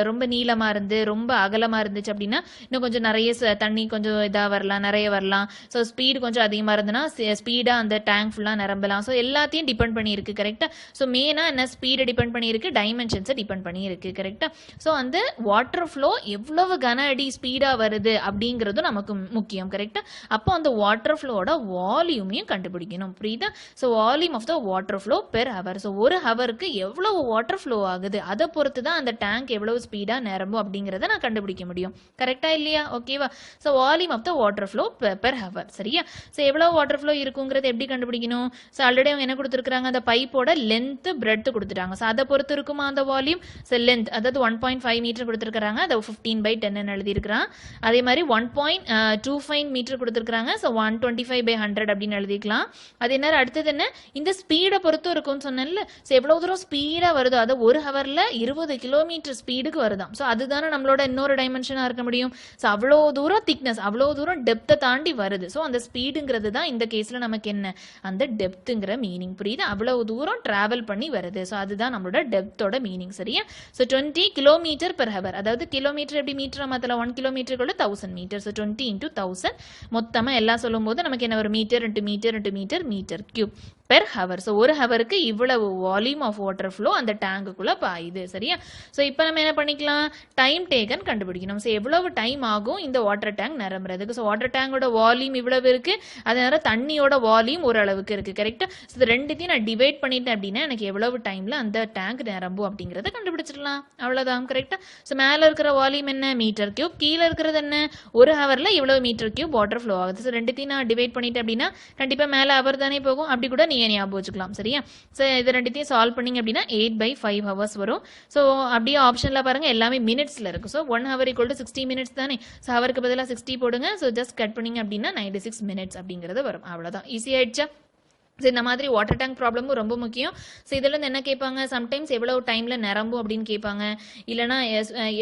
ரொம்ப நீளமாக இருந்து ரொம்ப அகலமாக இருந்துச்சு அப்படின்னா இன்னும் கொஞ்சம் நிறைய தண்ணி கொஞ்சம் இதாக வரலாம், நிறைய வரலாம். ஸோ ஸ்பீடு கொஞ்சம் அதிகமாக இருந்ததுன்னா ஸ்பீடாக அந்த டேங்க் ஃபுல்லாக நிரம்பலாம். ஸோ எல்லாத்தையும் டிபெண்ட் பண்ணியிருக்கு. கரெக்டாக? ஸோ மெயினாக என்ன? ஸ்பீடை டிபெண்ட் பண்ணியிருக்கு, டைமென்ஷன்ஸை டிபெண்ட் பண்ணியிருக்கு. கரெக்டாக? ஸோ அந்த வாட்டர் ஃப்ளோ எவ்வளவு கன அடி ஸ்பீடாக வருது அப்படிங்கிறதும் நமக்கு முக்கியம். கரெக்டாக? அப்போ அந்த வாட்டர் ஃப்ளோட வால்யூமையும் கண்டுபிடிக்கணும். புரியுதா? So volume of the water flow per hour. So ஒரு ஹவருக்கு எவ்வளவு வாட்டர் ஃப்ளோ ஆகுது அதை பொறுத்து தான் அந்த டேங்க் எவ்வளவு ஸ்பீடாக நிரம்பும் அப்படிங்கிறத நான் கண்டுபிடிக்க முடியும். கரெக்டா இல்லையா? ஓகேவா? So volume of the water flow per hour. சரியா? ஸோ எவ்வளவு வாட்டர் ஃப்ளோ இருக்குங்கிறது எப்படி கண்டுபிடிக்கணும்? ஸோ ஆல்ரெடி அவங்க என்ன கொடுத்துருக்காங்க? அந்த பைப்போட லென்த், பிரெட் கொடுத்துட்டாங்க. ஸோ அதை பொறுத்து இருக்குமா அந்த வால்யூம்? ஸோ லென்த், அதாவது 1.5 மீட்டர் கொடுத்துருக்காங்க. அதை 15/10 எழுதியிருக்கிறான். அதே மாதிரி 1.25 மீட்டர் கொடுத்துருக்காங்க. ஸோ 125/100 அப்படின்னு எழுதிக்கலாம். அதே நேரம் அடுத்தது என்ன? இந்த ஸ்பீடை பொறுத்தும் இருக்கும்னு சொன்னேன்ல. ஸோ எவ்வளவு தூரம் ஸ்பீடாக வருதோ, அதை ஒரு ஹவரில் 20 கிலோமீட்டர் ஸ்பீடுக்கு வருதாம். ஸோ அதுதானே நம்மளோட இன்னொரு டைமென்ஷனாக இருக்க முடியும். ஸோ அவ்வளோ தூரம் திக்னஸ், அவ்வளோ தூரம் டெப்த்தை தாண்டி வருது. ஸோ அந்த ஸ்பீடுங்கிறது தான் இந்த கேஸில் நமக்கு என்ன? அந்த டெப்த்துங்கிற மீனிங். புரியுது? அவ்வளோ தூரம் டிராவல் பண்ணி வருது. ஸோ அதுதான் நம்மளோட டெப்த்தோட மீனிங். சரியா? So 20 kilometre per hour. அதாவது கிலோமீட்டர் எப்படி மீட்டர் மாத்தலாம்? 1 கிலோமீட்டருக்குள்ள 1000 மீட்டர். ஸோ 20 × 1000 மொத்தமாக எல்லாம் சொல்லும் போது நமக்கு என்ன? ஒரு metre into metre into metre, metre cube. Per hour. So ஒரு ஹவருக்கு இவ்வளவு வால்யூம் ஆஃப் வாட்டர் ஃப்ளோ அந்த டேங்குக்குள்ள பாயுது. சரியா? ஸோ இப்போ நம்ம என்ன பண்ணிக்கலாம், டைம் டேக்கன் கண்டுபிடிக்கணும். ஸோ எவ்வளவு டைம் ஆகும் இந்த வாட்டர் டேங்க் நிரம்புறதுக்கு. ஸோ வாட்டர் டேங்கோட வால்யூம் இவ்வளவு இருக்கு, அதனால தண்ணியோட வால்யூம் ஓரளவுக்கு இருக்கு. கரெக்டா? ஸோ இது ரெண்டுத்தையும் நான் டிவைட் பண்ணிட்டேன் அப்படின்னா எனக்கு எவ்வளவு டைம்ல அந்த டேங்க் நிரம்பும் அப்படிங்கறத கண்டுபிடிச்சிடலாம். அவ்வளவுதான். கரெக்டா? ஸோ மேல இருக்கிற வால்யூம் என்ன, மீட்டர் கியூப். கீழே இருக்கிறது என்ன, ஒரு ஹவர்ல இவ்வளவு மீட்டர் கியூப் வாட்டர் ஃப்ளோ ஆகுது. ஸோ ரெண்டுத்தையும் நான் டிவைட் பண்ணிட்டேன் அப்படின்னா கண்டிப்பா மேல ஹவர் தானே போகும். அப்படி கூட நீங்க ஞாபகம் வச்சுக்கலாம். சரியா? ஸோ இது ரெண்டுத்தையும் சால்வ் பண்ணீங்க அப்படின்னா 8/5 ஹவர்ஸ் வரும். ஸோ அப்படியே ஆப்ஷன்ல பாருங்க எல்லாமே மினிட்ஸ்ல இருக்கு. ஸோ 1 ஹவர் = 60 மினிட்ஸ் தானே. ஸோ ஹவருக்கு பதிலாக 60 போடுங்க. ஸோ ஜஸ்ட் கட் பண்ணீங்க அப்படின்னா 96 மினிட்ஸ் அப்படிங்கிறது வரும். அவ்வளவுதான். ஈஸி ஆயிடுச்சா? ஸோ இந்த மாதிரி வாட்டர் டேங்க் ப்ராப்ளமும் ரொம்ப முக்கியம். ஸோ இதுலேருந்து என்ன கேட்பாங்க, சம்டைம்ஸ் எவ்வளோ டைமில் நிரம்பும் அப்படின்னு கேட்பாங்க. இல்லைனா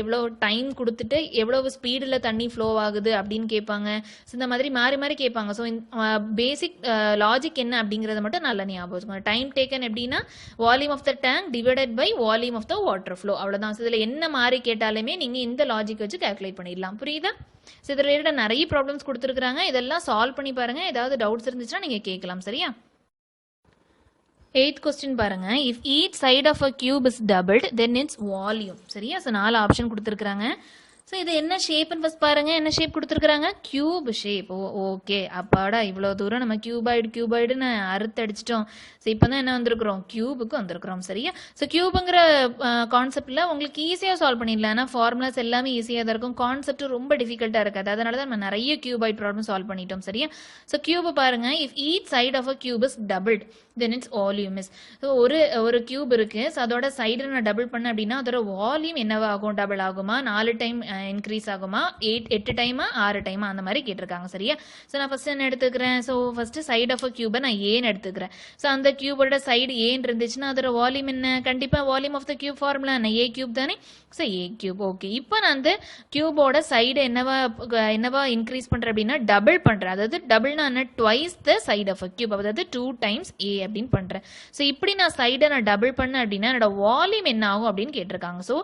எவ்வளோ டைம் கொடுத்துட்டு எவ்வளவு ஸ்பீடில் தண்ணி ஃப்ளோ ஆகுது அப்படின்னு கேட்பாங்க. ஸோ இந்த மாதிரி மாறி மாறி கேட்பாங்க. ஸோ பேசிக் லாஜிக் என்ன அப்படிங்கிறத மட்டும் நல்லா ஞாபகம் வச்சுக்கோங்க. டைம் டேக்கன் எப்படின்னா volume of the tank divided by volume of the water flow. அவ்வளோதான். ஸோ இதில் என்ன மாறி கேட்டாலுமே நீங்கள் இந்த லாஜிக் வச்சு கால்குலேட் பண்ணிடலாம். புரியுதா? ஸோ இதில் ரிலேட்டட் நிறைய ப்ராப்ளம்ஸ் கொடுத்துருக்காங்க. இதெல்லாம் சால்வ் பண்ணி பாருங்க. ஏதாவது டவுட்ஸ் இருந்துச்சுன்னா நீங்கள் கேட்கலாம். சரியா? 8th question பாருங்க. If each side of a cube is doubled, then its volume. சரியா? ஸோ 4 ஆப்ஷன் கொடுத்துருக்காங்க. ஸோ இது என்ன ஷேப்னு ஃபர்ஸ்ட் பாருங்க. என்ன ஷேப் கொடுத்துருக்காங்க, கியூப் ஷேப். ஓகே, அப்பாடா இவ்வளோ தூரம் நம்ம கியூபாய்டுன்னு அறுத்தடிச்சிட்டோம். ஸோ இப்போ தான் என்ன வந்திருக்கிறோம், கியூபுக்கு வந்திருக்கிறோம். சரியா? ஸோ கியூபுங்கிற கான்செப்டில் உங்களுக்கு ஈஸியாக சால்வ் பண்ணிடலாம். ஏன்னா ஃபார்முலாஸ் எல்லாமே ஈஸியாக தான் இருக்கும். கான்செப்ட் ரொம்ப டிஃபிகல்ட்டாக இருக்காது. அதனால தான் நம்ம நிறைய கியூபாய்ட் ப்ராப்ளம் சால்வ் பண்ணிட்டோம். சரியா? ஸோ கியூப் பாருங்க. If each side of a cube is doubled then its volume is. So ஒரு கியூப் இருக்கு. ஸோ அதோட சைடு நான் டபுள் பண்ண அப்படின்னா அதோட வால்யூம் என்னவா ஆகும், டபுள் ஆகுமா, 4 டைம் இன்க்ரீஸ் ஆகுமா, 8 டைமா 6 டைமா, அந்த மாதிரி கேட்டிருக்காங்க. சரியா? ஸோ நான் ஃபர்ஸ்ட் என்ன எடுத்துக்கிறேன், so first side of a கியூபை நான் ஏன்னு எடுத்துக்கிறேன். ஸோ அந்த கியூபோட சைடு ஏன்னு இருந்துச்சுன்னா அதோட வால்யூம் என்ன, கண்டிப்பா volume of the cube formula என்ன, ஏ கியூப் தானே. So A cube. ஓகே, இப்போ நான் அந்த கியூபோட சைடு என்னவா இன்க்ரீஸ் பண்றேன் அப்படின்னா டபுள் பண்றேன். அதாவது டபுள்னா என்ன, twice the side of a cube, அதாவது 2 டைம்ஸ் ஏ அப்படின்னு பண்றேன். ஸோ இப்படி நான் சைடை நான் டபுள் பண்ண அப்படின்னா என்னோட வால்யூம் என்ன ஆகும் அப்படின்னு கேட்டிருக்காங்க. ஸோ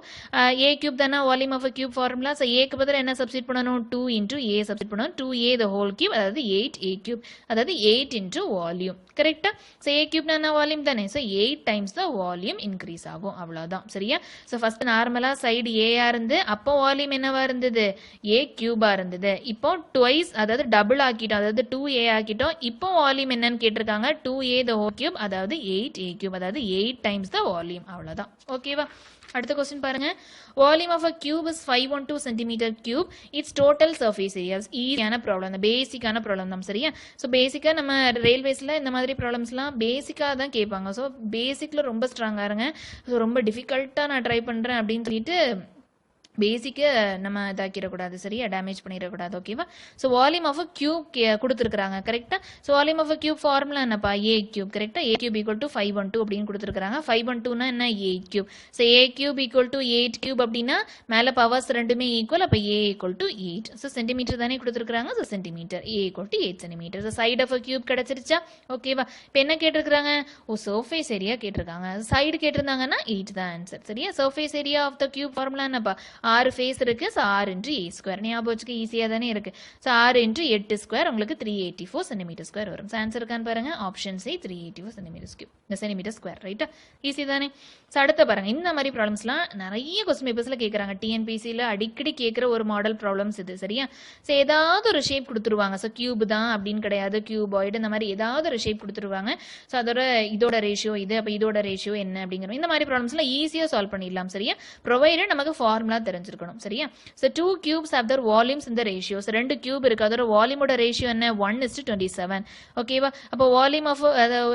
ஏ கியூப் தானே volume of a cube formula. So ஏக்கு பதில் என்ன சப்ஸ்டிட் பண்ணணும், 2 × ஏ சப்ஸ்டிட் பண்ணணும். 2a the whole cube, அதாவது 8a cube, அதாவது 8 into வால்யூம். கரெக்டா? ஸோ ஏ கியூப்னா என்ன, வால்யூம் தானே. So 8 times the volume increase ஆகும். அவ்வளோதான். சரியா? ஸோ ஃபர்ஸ்ட் நார்மலா சைடு ஏயா இருந்து அப்போ வால்யூம் என்னவா இருந்தது, ஏ கியூபா இருந்தது. இப்போ ட்வைஸ் அதாவது டபுள் ஆக்கிட்டோம், அதாவது 2a ஆக்கிட்டோம். இப்போ வால்யூம் என்னன்னு கேட்டிருக்காங்க, 2a the whole cube, அதாவது 8a cube, அதாவது 8 டைம்ஸ் த வால்யூம். அவ்வளோதான். ஓகேவா? அடுத்த கொஸ்டின் பாருங்க. Volume of a cube is 512 centimetre cube. Its total surface area. ஈஸியான ப்ராப்ளம், அந்த பேசிக்கான ப்ராப்ளம் தான். சரியா? ஸோ பேசிக்காக நம்ம ரயில்வேஸில் இந்த மாதிரி ப்ராப்ளம்ஸ்லாம் பேசிக்காக தான் கேட்பாங்க. ஸோ பேசிக்கில் ரொம்ப ஸ்ட்ராங்காக இருங்க. ஸோ ரொம்ப டிஃபிகல்ட்டாக நான் ட்ரை பண்ணுறேன் அப்படின்னு சொல்லிட்டு பேசிக்கு நம்ம இதாக்கிடக்கூடாது. சரியா? டேமேஜ் பண்ணிடக்கூடாது. ஓகேவா? So volume of a cube கொடுத்துருக்காங்க. கரெக்டா? So volume of a cube formula என்னப்பா, ஏ கியூப். கரெக்டா? ஏ கியூப் ஈக்குவல் டு 512 அப்படின்னு கொடுத்துருக்காங்க. 512னா என்ன, 8 cube. So A cube equal to 8 cube அப்படின்னா மேலே பவர்ஸ் ரெண்டுமே ஈக்குவல். அப்போ A equal to 8. So centimetre தானே கொடுத்துருக்காங்க. So centimetre, A equal to 8 centimetre. So side of a cube கிடைச்சிருச்சா? ஓகேவா? இப்போ என்ன கேட்டிருக்காங்க, சர்ஃபேஸ் ஏரியா கேட்டிருக்காங்க. சைடு கேட்டிருந்தாங்கன்னா 8 தான் ஆன்சர். சரியா? Surface area of the cube formula என்னப்பா, 6 ஃபேஸ் இருக்கு. So 6 × a square. ஞாபகம் வச்சுக்க, ஈஸியாக தானே இருக்கு. ஸோ 6 × 8 ஸ்கொயர் உங்களுக்கு 384 சென்டிமீட்டர் ஸ்கொயர் வரும். ஸோ ஆன்சர் இருக்கான்னு பாருங்க. Option C 384 centimetre square. ரைட்டா? ஈஸி தானே. ஸோ அடுத்த பாருங்க. இந்த மாதிரி ப்ராப்ளம்ஸ்லாம் நிறைய கொஸ்டின் பேப்பர்ஸ்ல கேட்குறாங்க. டிஎன்பிசியில் அடிக்கடி கேட்குற ஒரு மாடல் ப்ராப்ளம்ஸ் இது. சரியா? ஸோ ஏதாவது ஒரு ஷேப் கொடுத்துருவாங்க. ஸோ கியூப் தான் அப்படின்னு கிடையாது, கியூபாய்டு, இந்த மாதிரி ஏதாவது ஒரு ஷேப் கொடுத்துருவாங்க. ஸோ அதோட இதோட ரேஷியோ இது, அப்போ இதோட ரேஷியோ என்ன அப்படிங்கிற இந்த மாதிரி ப்ராப்ளம்ஸ்லாம் ஈஸியாக சால்வ் பண்ணிடலாம். சரியா? ப்ரொவைடட் நமக்கு ஃபார்முலா தெரிஞ்சிருக்கணும். சரியா? So 2 cubes have their volumes in the ratio. So 2 cube இருக்கு, அதோட வால்யூம் ஓட ரேஷியோ என்ன, 1:27. ஓகேவா? அப்போ வால்யூம் ஆஃப்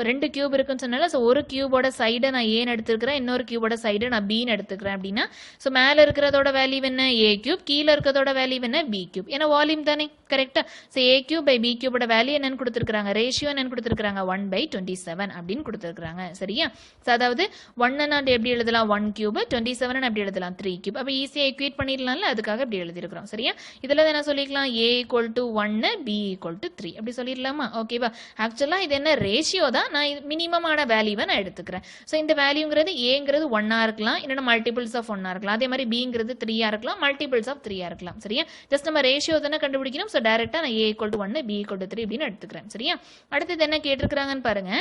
2 கியூப் இருக்குன்னு சொன்னால, ஸோ ஒரு கியூபோட சைடை நான் ஏன்னு எடுத்துக்கிறேன், இன்னொரு கியூபோட சைடை நான் பின்னு எடுத்துக்கிறேன். அப்படின்னா ஸோ மேலே இருக்கிறதோட வேல்யூ என்ன, ஏ கியூப். கீழே இருக்கிறதோட வேல்யூ என்ன, பி கியூப். ஏன்னா வால்யூம் தானே. கரெக்டா? So A cube by B கியூபோட வேல்யூ என்னன்னு கொடுத்துருக்காங்க, ரேஷியோ என்னன்னு கொடுத்துருக்காங்க, 1/27 அப்படின்னு கொடுத்துருக்காங்க. சரியா? ஸோ அதாவது 1 எப்படி எழுதலாம், 1 கியூப், 27 எப்படி எழுதலாம், 3 கியூப். அப்போ ஈஸியாக ஈக்குவேட் பண்ணிடலாம்ல, அதுக்காக இப்படி எழுதியிருக்கிறோம். சரியா? இதில் என்ன சொல்லிக்கலாம், a equal to 1 b equal to 3 அப்படி சொல்லிடலாமா? ஓகேவா? ஆக்சுவலா இது என்ன ரேஷியோ தான், நான் மினிமமான வேல்யூவை நான் எடுத்துக்கிறேன். ஸோ இந்த வேல்யூங்கிறது ஏங்கிறது 1 இருக்கலாம், இல்லைன்னா மல்டிபிள்ஸ் ஆஃப் 1 இருக்கலாம். அதே மாதிரி பிங்கிறது 3 இருக்கலாம், மல்டிபிள்ஸ் ஆஃப் 3 இருக்கலாம். சரியா? ஜஸ்ட் நம்ம ரேஷியோ தானே கண்டுபிடிக்கணும். ஸோ டைரக்டா நான் a equal to 1 b equal to 3 அப்படின்னு எடுத்துக்கிறேன். சரியா? அடுத்தது என்ன கேட்டிருக்கிறாங்கன்னு பாருங்க,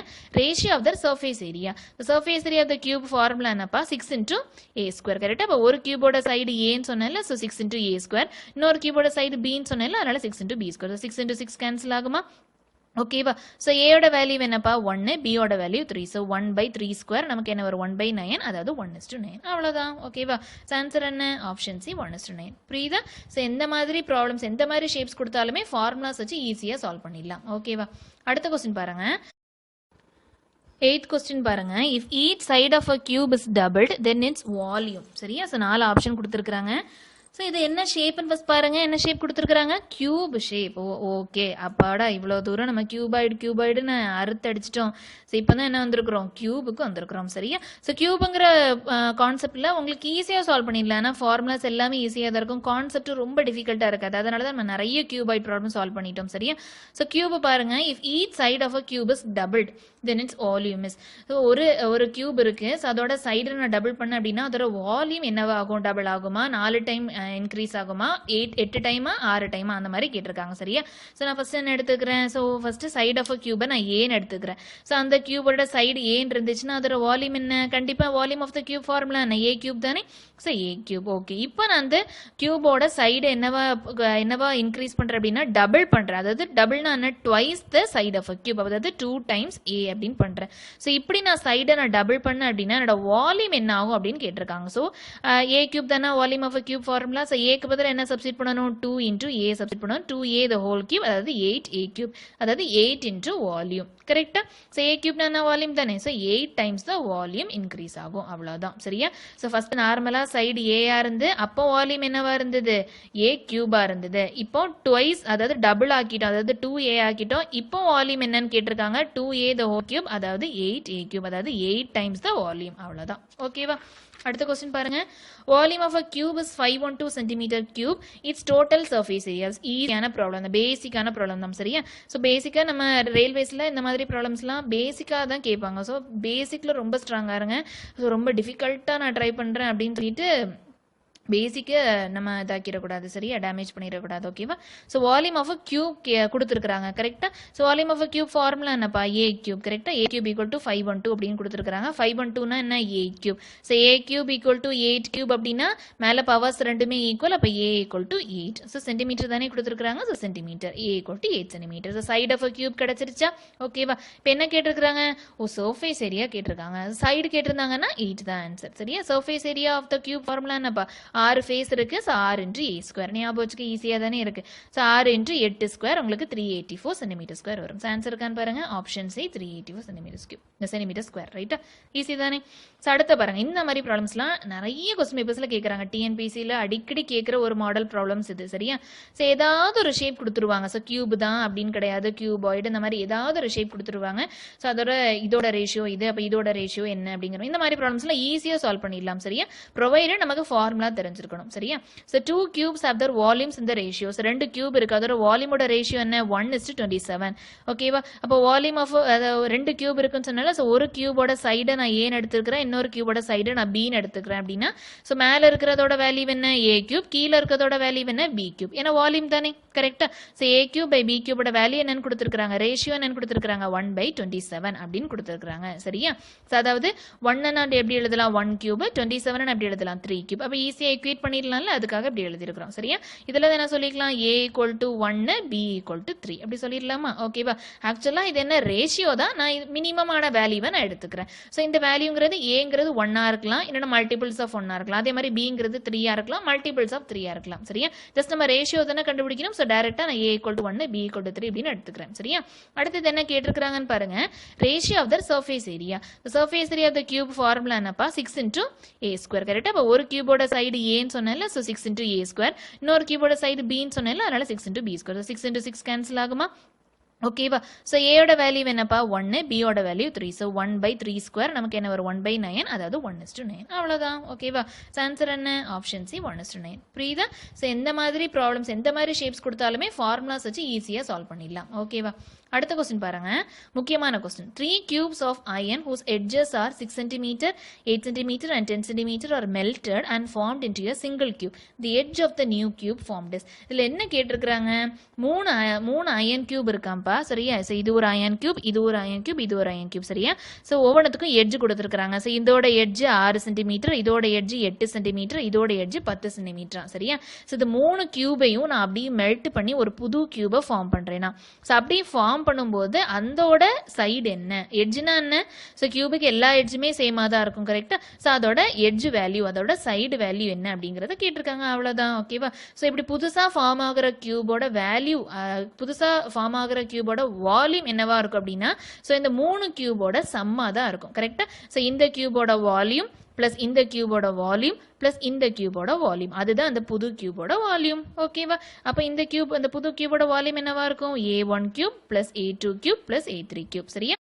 ratio of the surface area. Surface area of the cube formula என்னப்பா, 6 இன்டூ a ஸ்கொயர். கரெக்டா? அப்போ ஒரு கியூபோட சைடு ஏன்னு சொன்னேன்ல, ஸோ 6 இன்டூ a ஸ்கொயர். இன்னொரு கியூபோட சைடு பின்னு சொன்னேன்ல, அதனால 6 into b square. 6 into 6 cancel ஆகுமா? ஓகேவா? ஸோ ஏயோட வேல்யூ என்னப்பா 1, பியோட வேல்யூ 3. ஸோ 1/3 ஸ்கொயர் நமக்கு என்ன வரும், 1/9, அதாவது 1:9. அவ்வளோதான். ஓகேவா? ஆன்சர் என்ன, ஆப்ஷன் சி 1:9. புரியுதா? ஸோ எந்த மாதிரி ப்ராப்ளம்ஸ், எந்த மாதிரி ஷேப்ஸ் கொடுத்தாலுமே ஃபார்முலாஸ் வச்சு ஈஸியாக சால்வ் பண்ணிடலாம். ஓகேவா? அடுத்த கொஸ்டின் பாருங்க. 8th question பாருங்க. If each side of a cube is doubled, then its volume. சரியா? ஸோ 4 ஆப்ஷன் கொடுத்துருக்காங்க. ஸோ இது என்ன ஷேப்னு ஃபர்ஸ்ட் பாருங்க. என்ன ஷேப் கொடுத்துருக்காங்க, கியூப் ஷேப். ஓகே, அப்பாடா இவ்வளோ தூரம் நம்ம கியூபாய்டுன்னு அறுத்து அடிச்சிட்டோம். ஸோ இப்போ தான் என்ன வந்திருக்கிறோம், கியூபுக்கு வந்திருக்கிறோம். சரியா? ஸோ கியூபுங்கிற கான்செப்டில் உங்களுக்கு ஈஸியாக சால்வ் பண்ணிடலாம். ஆனால் ஃபார்முலாஸ் எல்லாமே ஈஸியாக தான் இருக்கும், கான்செப்ட் ரொம்ப டிஃபிகல்ட்டாக இருக்காது. அதனால தான் நம்ம நிறைய கியூபாய்ட் ப்ராப்ளம் சால்வ் பண்ணிட்டோம். சரியா? ஸோ கியூப் பாருங்க, if each side of a cube is doubled then its volume is. So ஒரு கியூப் இருக்கு, ஸோ அதோட சைடு நான் டபுள் பண்ண அப்படின்னா அதோட வால்யூம் என்னவா ஆகும், டபுள் ஆகுமா, 4 டைம் இன்க்ரீஸ் ஆகுமா, 8 டைமா 6 டைமா, அந்த மாதிரி கேட்டிருக்காங்க. சரியா? ஸோ நான் ஃபர்ஸ்ட் என்ன எடுத்துக்கிறேன், so first side of a கியூபை நான் ஏன்னு எடுத்துக்கிறேன். ஸோ அந்த கியூபோட சைடு ஏன்னு இருந்துச்சுன்னா அதோட வால்யூம் என்ன, கண்டிப்பா volume of the cube formula என்ன, ஏ கியூப் தானே. So A cube. ஓகே, இப்போ நான் அந்த கியூபோட சைடு என்னவா இன்க்ரீஸ் பண்றேன் அப்படின்னா டபுள் பண்றேன். அதாவது டபுள்னா என்ன, twice the side of a cube, அதாவது 2 டைம்ஸ் ஏ அப்படின்னு பண்றேன். ஸோ இப்படி நான் சைடை நான் டபுள் பண்ணேன் அப்படின்னா என்னோட வால்யூம் என்ன ஆகும் அப்படின்னு கேட்டிருக்காங்க. ஸோ ஏ கியூப் தானே volume of a cube formula. So ஏக்கு பதில் என்ன சப்ஸ்டிட் பண்ணணும், 2 இன்டூ ஏ சப்ஸ்டிட் பண்ணணும். 2a த ஹோல் கியூப், அதாவது 8a கியூப், அதாவது 8 இன்டூ வால்யூம். கரெக்டா? ஸோ ஏ கியூப்னா என்ன, வால்யூம் தானே. So 8 times the volume increase ஆகும். அவ்வளோதான். சரியா? ஸோ ஃபர்ஸ்ட் நார்மலா சைடு ஏயா இருந்து அப்போ வால்யூம் என்னவா இருந்தது, ஏ கியூபா இருந்தது. இப்போ ட்வைஸ், அதாவது டபுள் ஆக்கிட்டோம், அதாவது 2a ஆக்கிட்டோம். இப்போ வால்யூம் என்னன்னு கேட்டிருக்காங்க, 2a த ஹோல் கியூப், அதாவது 8a கியூப், அதாவது 8 டைம்ஸ் த வால்யூம். அவ்வளோதான். ஓகேவா? அடுத்த கொஸ்டின் பாருங்க. Volume of a cube is 512 centimetre cube. Its total surface area. ஈஸியான ப்ராப்ளம், பேசிக்கான ப்ராப்ளம் தான். சரியா? ஸோ பேசிக்காக நம்ம ரயில்வேஸில் இந்த மாதிரி ப்ராப்ளம்ஸ்லாம் பேசிக்காக தான் கேட்பாங்க. ஸோ பேசிக்கில் ரொம்ப ஸ்ட்ராங்காக இருங்க. ஸோ ரொம்ப டிஃபிகல்ட்டாக நான் ட்ரை பண்ணுறேன் அப்படின்னு சொல்லிட்டு பேசிக்கு நம்ம இதாக்கிடக்கூடாது. சரியா? டேமேஜ் பண்ணிடக்கூடாது. ஓகேவா? So volume of a cube கொடுத்துருக்காங்க. கரெக்டா? So volume of a cube formula என்னப்பா, ஏ கியூப். கரெக்டா? ஏ கியூப் ஈக்குவல் டு 512 அப்படின்னு கொடுத்துருக்காங்க. 512னா என்ன, A cube. So A cube equal to 8 cube அப்படின்னா மேலே பவர்ஸ் ரெண்டுமே ஈக்குவல், அப்போ A equal to 8. So centimetre தானே கொடுத்துருக்காங்க. So centimetre, A equal to 8 centimetre. So side of a cube கிடைச்சிருச்சா? ஓகேவா? இப்போ என்ன கேட்டிருக்காங்க, சர்ஃபேஸ் ஏரியா கேட்டிருக்காங்க. சைடு கேட்டிருந்தாங்கன்னா 8 தான் ஆன்சர். சரியா? Surface area of the cube formula என்னப்பா, 6 ஃபேஸ் இருக்கு. So 6 into A square. ஞாபகம் வச்சுக்க, ஈஸியாக தானே இருக்கு. ஸோ 6 இன்டூ 8 ஸ்கொயர் உங்களுக்கு 384 சென்டிமீட்டர் ஸ்கொயர் வரும். ஸோ ஆன்சர் இருக்கான்னு பாருங்க, ஆப்ஷன் சி 384 சென்டிமீட்டர் ஸ்கொயர். ரைட்டா? ஈஸி தானே. ஸோ அடுத்த பாருங்க, இந்த மாதிரி ப்ராப்ளம்ஸ்லாம் நிறைய கொஸ்டின் பேப்பர்ஸ்ல கேட்குறாங்க. டிஎன்பிசியில் அடிக்கடி கேட்குற ஒரு மாடல் ப்ராப்ளம்ஸ் இது. சரியா? ஸோ ஏதாவது ஒரு ஷேப் கொடுத்துருவாங்க. ஸோ கியூப் தான் அப்படின்னு கிடையாது, கியூபாய்டு, இந்த மாதிரி ஏதாவது ஒரு ஷேப் கொடுத்துருவாங்க. ஸோ இதோட ரேஷியோ இது, அப்போ இதோட ரேஷியோ என்ன அப்படிங்கிற இந்த மாதிரி ப்ராப்ளம்ஸ்லாம் ஈஸியாக சால்வ் பண்ணிடலாம். சரியா? ப்ரொவைடட் நமக்கு ஃபார்முலா தெரிஞ்சிருக்கணும். சரியா? So two cubes have their volumes in the ratio. So ரெண்டு கியூப் இருக்கு, அதோட வால்யூமோட ரேஷியோ என்ன, 1:27. ஓகேவா? அப்போ வால்யூம் ஆஃப் ரெண்டு கியூப் இருக்குன்னு சொன்னால, ஸோ ஒரு கியூபோட சைடை நான் ஏன்னு எடுத்துக்கிறேன், இன்னொரு கியூபோட சைடை நான் பின்னு எடுத்துக்கிறேன் அப்படின்னா, ஸோ மேலே இருக்கிறதோட வேல்யூ என்ன, ஏ கியூப், கீழே இருக்கிறதோட வேல்யூ என்ன, பி கியூப். ஏன்னா வால்யூம் தானே. கரெக்டா? So A cube by B கியூபோட வேல்யூ என்னன்னு கொடுத்துருக்காங்க, ரேஷியோ என்னன்னு கொடுத்துருக்காங்க, 1/27 அப்படின்னு கொடுத்துருக்காங்க. சரியா? ஸோ அதாவது 1 எப்படி எழுதலாம், 1 கியூப், 27 எப்படி எழுதலாம், 3 கியூப். அப்போ ஈஸியாக ஈக்குவேட் பண்ணிடலாம்ல, அதுக்காக இப்படி எழுதிருக்கிறோம். சரியா? இதுல என்ன சொல்லிக்கலாம், a equal to 1, b equal to 3 அப்படி சொல்லிடலாமா? ஓகேவா? ஆக்சுவலா இது என்ன ரேஷியோ தான், நான் மினிமமான வேல்யூவை நான் எடுத்துக்கிறேன். ஸோ இந்த வேல்யூங்கிறது ஏங்கிறது 1 இருக்கலாம், இல்லைன்னா மல்டிபிள்ஸ் ஆஃப் 1 இருக்கலாம். அதே மாதிரி பிங்கிறது 3 இருக்கலாம், மல்டிபிள்ஸ் ஆஃப் 3 இருக்கலாம். சரியா? ஜஸ்ட் நம்ம ரேஷியோ தானே கண்டுபிடிக்கணும். ஸோ டைரக்டா நான் a equal to 1, b equal to 3 அப்படின்னு எடுத்துக்கிறேன். சரியா? அடுத்தது என்ன கேட்டிருக்காங்கன்னு பாருங்க, ratio of the surface area. Surface area of the cube formula என்னப்பா, 6 இன்டூ ஏ ஸ்கொயர். கரெக்டா? அப்போ ஒரு கியூபோட சைடு ஏன்னு சொன்னால, ஸோ 6 இன்டூ ஏ ஸ்கொயர். இன்னொரு கியூபோட சைடு பின்னு சொன்னேன்ல, அதனால 6 into B square. 6 into 6 cancel ஆகுமா? ஓகேவா? ஸோ ஏயோட வேல்யூ என்னப்பா 1, பியோட வேல்யூ 3. ஸோ 1/3 ஸ்கொயர் நமக்கு என்ன வரும் 1/9, அதாவது 1:9. அவ்வளோதான். ஓகேவா? ஸோ ஆன்சர் என்ன? Option C 1:9. புரியுதா? ஸோ எந்த மாதிரி ப்ராப்ளம்ஸ் எந்த மாதிரி ஷேப்ஸ் கொடுத்தாலுமே ஃபார்முலாஸ் வச்சு ஈஸியாக சால்வ் பண்ணிடலாம். ஓகேவா? அடுத்த கொஸ்டின் பாருங்க, முக்கியமான question. 3 cubes of iron whose edges are 6 cm, 8 cm and 10 cm are melted and formed into a single cube. The edge of the new cube formed is. இதுல என்ன கேட்டிருக்காங்க? மூணு அயன் கியூப் இருக்காம்பா, சரியா? ஸோ இது ஒரு iron cube, இது ஒரு iron cube, இது ஒரு அயன் கியூப், சரியா? ஸோ ஒவ்வொன்றுத்துக்கும் எட்ஜ் கொடுத்துருக்காங்க. ஸோ இதோட எட்ஜ் 6 சென்டிமீட்டர், இதோட எட்ஜ் 8 சென்டிமீட்டர், இதோட எட்ஜ் 10 சென்டிமீட்டர், சரியா? ஸோ இது 3 கியூபையும் நான் அப்படியே மெல்ட் பண்ணி ஒரு புது கியூபை ஃபார்ம் பண்றேன்னா, ஸோ அப்படியே ஃபார்ம் பண்ணும்போது அதோட சைடு என்ன, எட்ஜ்னா என்ன? ஸோ கியூபுக்கு எல்லா எட்ஜுமே சேமாக தான் இருக்கும், கரெக்டா? ஸோ அதோட எட்ஜ் வேல்யூ, அதோட சைடு வேல்யூ என்ன அப்படிங்கறத கேட்டிருக்காங்க. அவ்வளவுதான். ஓகேவா? ஸோ இப்படி புதுசா ஃபார்ம் ஆகிற கியூபோட வேல்யூ, புதுசா ஃபார்ம் ஆகிற கியூபோட வால்யூம் என்னவா இருக்கும் அப்படின்னா, ஸோ இந்த 3 கியூபோட சம்மா தான் இருக்கும், கரெக்டா? ஸோ இந்த கியூபோட வால்யூம் பிளஸ் இந்த கியூபோட வால்யூம் பிளஸ் இந்த கியூபோட வால்யூம், அதுதான் அந்த புது கியூபோட வால்யூம். ஓகேவா? அப்ப இந்த கியூப், அந்த புது கியூபோட வால்யூம் என்னவா இருக்கும்? A1 cube plus A2 cube plus A3 cube, சரியா?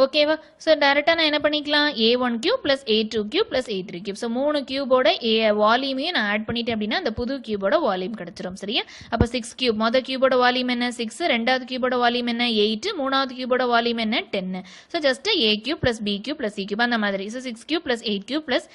ஓகேவா? ஸோ டைரக்டா நான் என்ன பண்ணிக்கலாம்? A1 cube plus A2 cube plus A3 cube. So 3 கியூபோட வால்யூமையும் நான் ஆட் பண்ணிட்டேன் அப்படின்னா அந்த புது கியூபோட வால்யூம் கிடைச்சிரும், சரியா? அப்ப 6 கியூப், மொதல் கியூபோட வால்யூம் என்ன? 6, ரெண்டாவது கியூபோட வால்யூம் என்ன? 8, மூணாவது கியூபோட வால்யூம் என்ன? 10. So just A cube plus B cube plus C cube, அந்த மாதிரி. So 6 cube plus 8 cube plus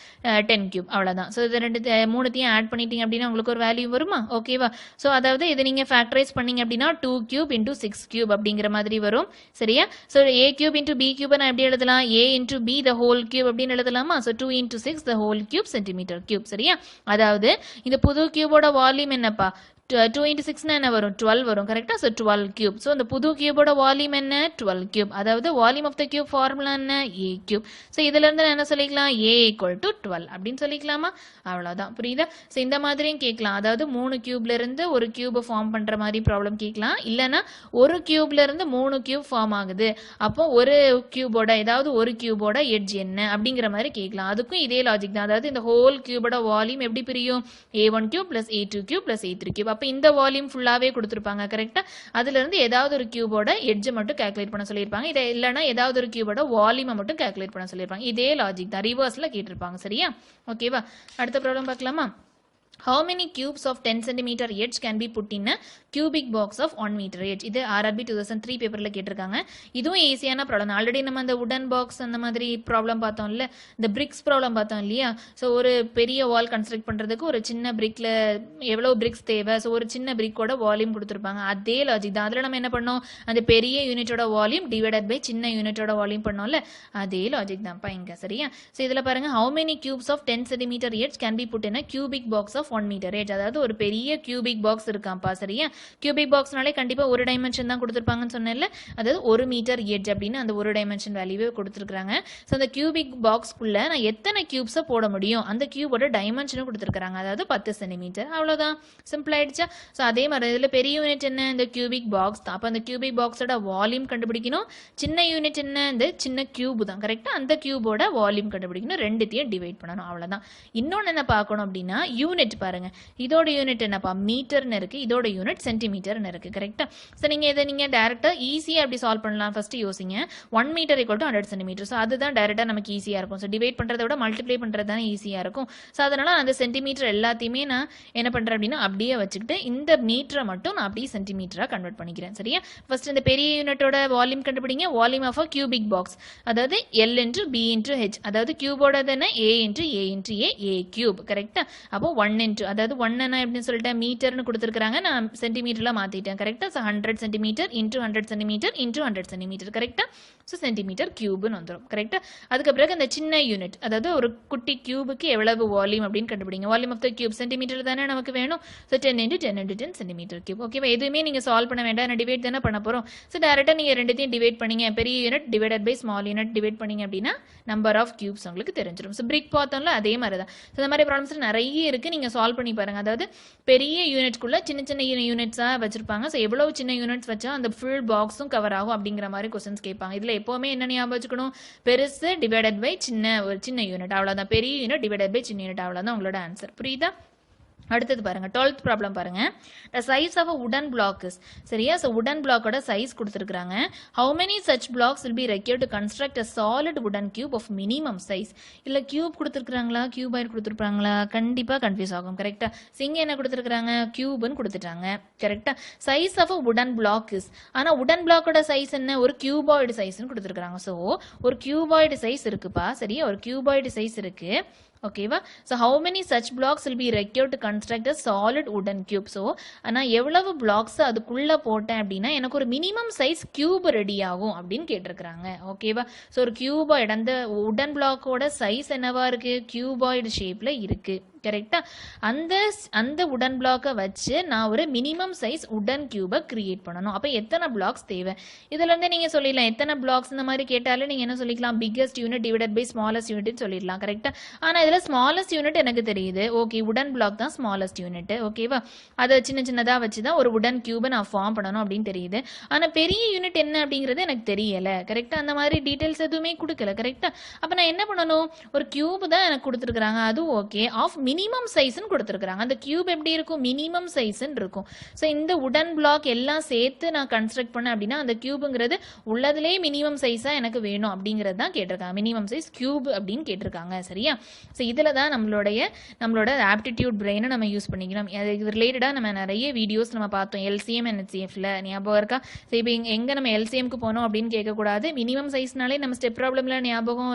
10 cube, அவ்வளவுதான். ஸோ இது மூணுத்தையும் ஆட் பண்ணிட்டீங்க அப்படின்னா உங்களுக்கு ஒரு வேல்யூ வருமா? ஓகேவா? ஸோ அதாவது இது நீங்க ஃபேக்டரைஸ் பண்ணீங்க அப்படின்னா 2 கியூப் இன்டூ 6 கியூப் அப்படிங்கிற மாதிரி வரும், சரியா? So A cube into B cube நான் எப்படி எழுதலாம்? A into B the whole cube அப்படின்னு எழுதலாமா? So 2 into 6 the whole cube centimeter cube, சரியா? அதாவது இந்த புது கியூபோட வால்யூம் என்னப்பா? 2 into 6 என்ன வரும்? 12 வரும், கரெக்டா? So 12 cube. So இந்த புது கியூபோட வால்யூம் என்ன? 12 cube. அதாவது volume of the cube formula என்ன? A cube. So இதுல இருந்து என்ன சொல்லிக்கலாம்? A equal to 12 அப்படின்னு சொல்லிக்கலாமா? அவ்வளவுதான். புரியுதா? So இந்த மாதிரியும் கேட்கலாம். அதாவது 3 கியூப்ல இருந்து ஒரு கியூப் ஃபார்ம் பண்ற மாதிரி ப்ராப்ளம் கேட்கலாம். இல்லனா ஒரு கியூப்ல இருந்து 3 கியூப் ஃபார்ம் ஆகுது, அப்போ ஒரு கியூபோட, ஏதாவது ஒரு கியூபோட எட்ஜ் என்ன அப்படிங்கிற மாதிரி கேட்கலாம். அதுக்கும் இதே லாஜிக் தான். அதாவது இந்த ஹோல் கியூபோட வால்யூம் எப்படி பிரியும்? A1 cube plus A2 cube plus A3 cube. அப்ப இந்த வால்யூம் ஃபுல்லாவே கொடுத்திருப்பாங்க, கரெக்ட்டா? அதுல இருந்து ஏதாவது ஒரு கியூபோட எட்ஜ் மட்டும் கால்குலேட் பண்ண சொல்லிருப்பாங்க. இத இல்லனா ஏதாவது ஒரு கியூபோட வால்யூமை மட்டும் கால்குலேட் பண்ண சொல்லிருப்பாங்க. இதே லாஜிக் தான், ரிவர்ஸ்ல கேட்டிருப்பாங்க, சரியா? ஓகேவா? அடுத்த ப்ராப்ளம் பார்க்கலாமா? How many cubes of 10 cm edge can be put in a cubic box of 1 meter edge? இது RRB 2003 பேப்பர்ல கேட்டிருக்காங்க. இதுவும் ஈஸியான ப்ராப்ளம். ஆல்ரெடி நம்ம அந்த வுடன் பாக்ஸ் அந்த மாதிரி ப்ராப்ளம் பார்த்தோம்ல, இந்த பிரிக்ஸ் ப்ராப்ளம் பார்த்தோம் இல்லையா? ஸோ ஒரு பெரிய வால் கன்ஸ்ட்ரக்ட் பண்றதுக்கு ஒரு சின்ன பிரிக்ல எவ்வளவு பிரிக்ஸ் தேவை, ஸோ ஒரு சின்ன பிரிக்கோட வால்யூம் கொடுத்துருப்பாங்க. அதே லாஜிக் தான். அதுல நம்ம என்ன பண்ணோம்? அந்த பெரிய யூனிட்டோட வால்யூம் டிவைடட் பை சின்ன யூனிட்டோட வால்யூம் பண்ணோம்ல, அதே லாஜிக் தான்ப்பா இங்க, சரியா? ஸோ இதுல பாருங்க, how many cubes of 10 cm edge can be put in a cubic box of 1 meter edge? அதாவது ஒரு பெரிய கியூபிக் பாக்ஸ் இருக்காம்பா, சரியா? கியூபிக் பாக்ஸ்னாலே கண்டிப்பா ஒரு டைமென்ஷன் தான் கொடுத்திருப்பாங்கன்னு சொன்னேன்ல, அதாவது 1 மீட்டர் எட்ஜ் அப்படின்னு அந்த ஒரு டைமென்ஷன் வேல்யூவே கொடுத்திருக்காங்க. ஸோ அந்த கியூபிக் பாக்ஸ்க்குள்ள நான் எத்தனை கியூப்ஸை போட முடியும், அந்த கியூபோட டைமென்ஷனும் கொடுத்திருக்காங்க. அதாவது 10 சென்டிமீட்டர், அவ்வளவுதான். சிம்பிள் ஆயிடுச்சா? ஸோ அதே மாதிரி இதுல பெரிய யூனிட் என்ன? இந்த கியூபிக் பாக்ஸ் தான். அப்ப அந்த கியூபிக் பாக்ஸோட வால்யூம் கண்டுபிடிக்கணும். சின்ன யூனிட் என்ன? இந்த சின்ன கியூப் தான், கரெக்டா? அந்த கியூபோட வால்யூம் கண்டுபிடிக்கணும். ரெண்டுத்தையும் டிவைட் பண்ணணும், அவ்வளவுதான். இன்னொன்னு என்ன பார்க்கணும் அப்படின்னா, யூனிட் பாருங்க. இதோட யூனிட் என்னப்பா? மீட்டர்னு இருக்கு, இதோட யூனிட் சென்டிமீட்டர்னு இருக்கு, கரெக்டா? ஸோ நீங்க இதை நீங்க டைரக்டா ஈஸியா எப்படி சால்வ் பண்ணலாம்? ஃபர்ஸ்ட் யோசிங்க. 1 metre equal to 100 centimetre. So அதுதான் டைரக்டா நமக்கு ஈஸியா இருக்கும். ஸோ டிவைட் பண்றதை விட மல்டிப்ளை பண்றது தானே ஈஸியா இருக்கும். ஸோ அதனால அந்த சென்டிமீட்டர் எல்லாத்தையுமே நான் என்ன பண்றேன் அப்படின்னா அப்படியே வச்சுக்கிட்டு இந்த மீட்டரை மட்டும் நான் அப்படியே சென்டிமீட்டரா கன்வெர்ட் பண்ணிக்கிறேன், சரியா? ஃபர்ஸ்ட் இந்த பெரிய யூனிட்டோட வால்யூம் கண்டுபிடிங்க. Volume of a cubic box, அதாவது L into B into H, அதாவது கியூபோட என்ன? A into A into A cube, கரெக்டா? அப்போ 1 into, அதாவது 1 என்ன எப்படின்னு சொல்லிட்டேன்? மீட்டர்னு கொடுத்துருக்காங்க, நான் சென்டிமீட்டர்ல மாத்திட்டேன், கரெக்டா? So 100 centimetre into 100 centimetre into 100 centimetre, கரெக்டா? ஸோ சென்டிமீட்டர் கியூப்னு வந்துடும், கரெக்டா? அதுக்கு பிறகு அந்த சின்ன யூனிட், அதாவது ஒரு குட்டி கியூபுக்கு எவ்வளவு வால்யூம் அப்படின்னு கண்டுபிடிங்க. Volume of the cube centimetre தானே நமக்கு வேணும். So 10 into 10 into 10 centimetre cube. ஓகேவா? எதுவுமே நீங்க சால்வ் பண்ண வேண்டாம், நான் டிவைட் தானே பண்ண போறோம். ஸோ டைரக்டா நீங்க ரெண்டுத்தையும் டிவைட் பண்ணீங்க. பெரிய unit divided by small unit divide பண்ணீங்க அப்படின்னா நம்பர் ஆஃப் கியூப்ஸ் உங்களுக்கு தெரிஞ்சிடும். ஸோ பிரிக் பார்த்தோம்ல, அதே மாதிரி தான். ஸோ இந்த மாதிரி ப்ராப்ளம்ஸ் நிறைய இருக்கு, நீங்க சால்வ் பண்ணி பாருங்க. அதாவது பெரிய யூனிட்குள்ள சின்ன சின்ன யூனிட்ஸா வச்சிருப்பாங்க. ஸோ எவ்வளவு சின்ன யூனிட்ஸ் வச்சா அந்த ஃபுல் பாக்ஸும் கவர் ஆகும் அப்படிங்கிற மாதிரி கொஸ்டின்ஸ் கேட்பாங்க. இதுல எப்பவுமே என்ன ஞாபகம் வச்சுக்கணும்? பெருசு டிவைடட் பை சின்ன ஒரு சின்ன யூனிட், அவ்வளவுதான். பெரிய யூனிட் டிவைடட் பை சின்ன யூனிட், அவ்வளவுதான் உங்களோட ஆன்சர். புரியுதா? அடுத்தது பாருங்க 12th ப்ராப்ளம் பாருங்க the size of a wooden block is சரியா so wooden block ஓட size கொடுத்திருக்காங்க how many such blocks will be required to construct a solid wooden cube of minimum size இல்ல cube கொடுத்திருக்காங்களா cuboid கொடுத்திருப்பாங்களா கண்டிப்பா confuse ஆகும் கரெக்ட்டா சிங்க என்ன கொடுத்திருக்காங்க cube ன்னு கொடுத்துட்டாங்க கரெக்ட்டா size of a wooden block is ஆனா wooden block ஓட size என்ன ஒரு cuboid size ன்னு கொடுத்திருக்காங்க so ஒரு cuboid size இருக்குப்பா சரியா ஒரு cuboid size இருக்கு ஓகேவா so how many such blocks will be required to construct a solid wooden cube so ஆனா எவ்வளவு blocks அதுக்குள்ள போட்டேன் அப்படினா எனக்கு ஒரு மினிமம் சைஸ் கியூப் ரெடி ஆகும் அப்படினு கேட்டிருக்காங்க ஓகேவா so ஒரு கியூபாய்டு அந்த wooden block ஓட சைஸ் என்னவா இருக்கு கியூபாய்டு ஷேப்ல இருக்கு கரெக்ட்டா அந்த wooden block வச்சு நான் ஒரு minimum size wooden cube create பண்ணனும் அப்ப எத்தனை blocks தேவை இதல இருந்து நீங்க சொல்லிடலாம் எத்தனை blocks இந்த மாதிரி கேட்டாலே நீங்க என்ன சொல்லிக்கலாம் biggest unit divided by smallest unit ன்னு சொல்லிடலாம் கரெக்ட்டா ஆனா இதுல smallest unit எனக்கு தெரியுது ஓகே wooden block தான் smallest unit ஓகேவா அத சின்ன சின்னதா வச்சு தான் ஒரு wooden cube நான் ஃபார்ம் பண்ணனும் அப்படினு தெரியுது ஆனா பெரிய யூனிட் என்ன அப்படிங்கிறது எனக்கு தெரியல கரெக்ட்டா அந்த மாதிரி டீடைல்ஸ் எதுவுமே கொடுக்கல கரெக்ட்டா அப்ப நான் என்ன பண்ணனும் ஒரு கியூப் தான் எனக்கு கொடுத்திருக்காங்க அது ஓகே ஆஃப் மினிமம் சைஸ் ன்னு கொடுத்திருக்காங்க அந்த கியூப் எப்படி இருக்கும் மினிமம் சைஸ் ன்னு இருக்கும் சோ இந்த wooden block எல்லாம் சேர்த்து நான் கன்ஸ்ட்ரக்ட் பண்ண அப்படினா அந்த கியூப்ங்கிறது உள்ளதிலே மினிமம் சைஸா எனக்கு வேணும் அப்படிங்கறது தான் கேட்டிருக்காங்க மினிமம் சைஸ் கியூப் அப்படினு கேட்டிருக்காங்க சரியா சோ இதல தான் நம்மளோட ஆப்டிட்யூட் பிரெயினை நம்ம யூஸ் பண்ணிக்கணும் இது ரிலேட்டடா நம்ம நிறைய வீடியோஸ் நம்ம பார்த்தோம் LCM and HCF ல ஞாபகம் இருக்கா சோ இப்போ எங்க நம்ம LCM க்கு போறோம் அப்படினு கேட்க கூடாது மினிமம் சைஸ்னாலே நம்ம ஸ்டெப் ப்ராப்ளம்ல ஞாபகம்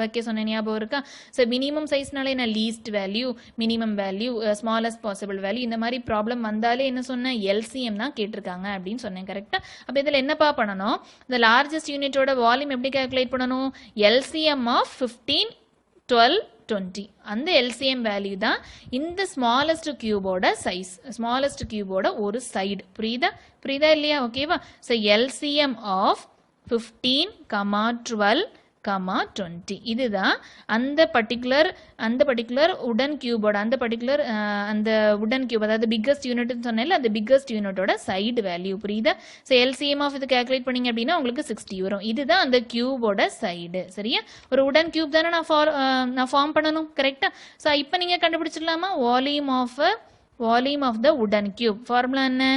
வைக்க சொன்ன ஞாபகம் இருக்கா சோ மினிமம் சைஸ்னாலே நான் least value minimum value smallest possible value இந்த மாதிரி ப்ராப்ளம் வந்தாலே என்ன சொன்ன LCM தான் கேட்டிருக்காங்க அப்படினு சொன்னேன் கரெக்ட்டா அப்ப இதல என்னப்பா பண்ணனும் the largest unit ஓட வால்யூம் எப்படி கால்குலேட் பண்ணனும் LCM of 15 12 20 அந்த LCM வேல்யூ தான் இந்த smallest cube ஓட சைஸ் smallest cube ஓட ஒரு சைடு புரியுதா இல்லையா ஓகேவா so LCM of 15 12 20 இதுதான் அந்த பர்టిక్యులர் wooden cube ஓட அந்த பர்టిక్యులர் அந்த wooden cube அதாவது biggest unit ன்னு சொன்னேன்ல அந்த biggest unit ஓட சைடு வேல்யூ புரியுதா சோ LCM ஆஃப் இது கால்குலேட் பண்ணீங்க அப்படினா உங்களுக்கு 60 வரும் இதுதான் அந்த cube ஓட சைடு சரியா ஒரு wooden cube தான நான் ஃபார்ம் பண்ணனும் கரெக்ட்டா சோ இப்போ நீங்க கண்டுபிடிச்சிடலாமா volume of the wooden cube formula என்ன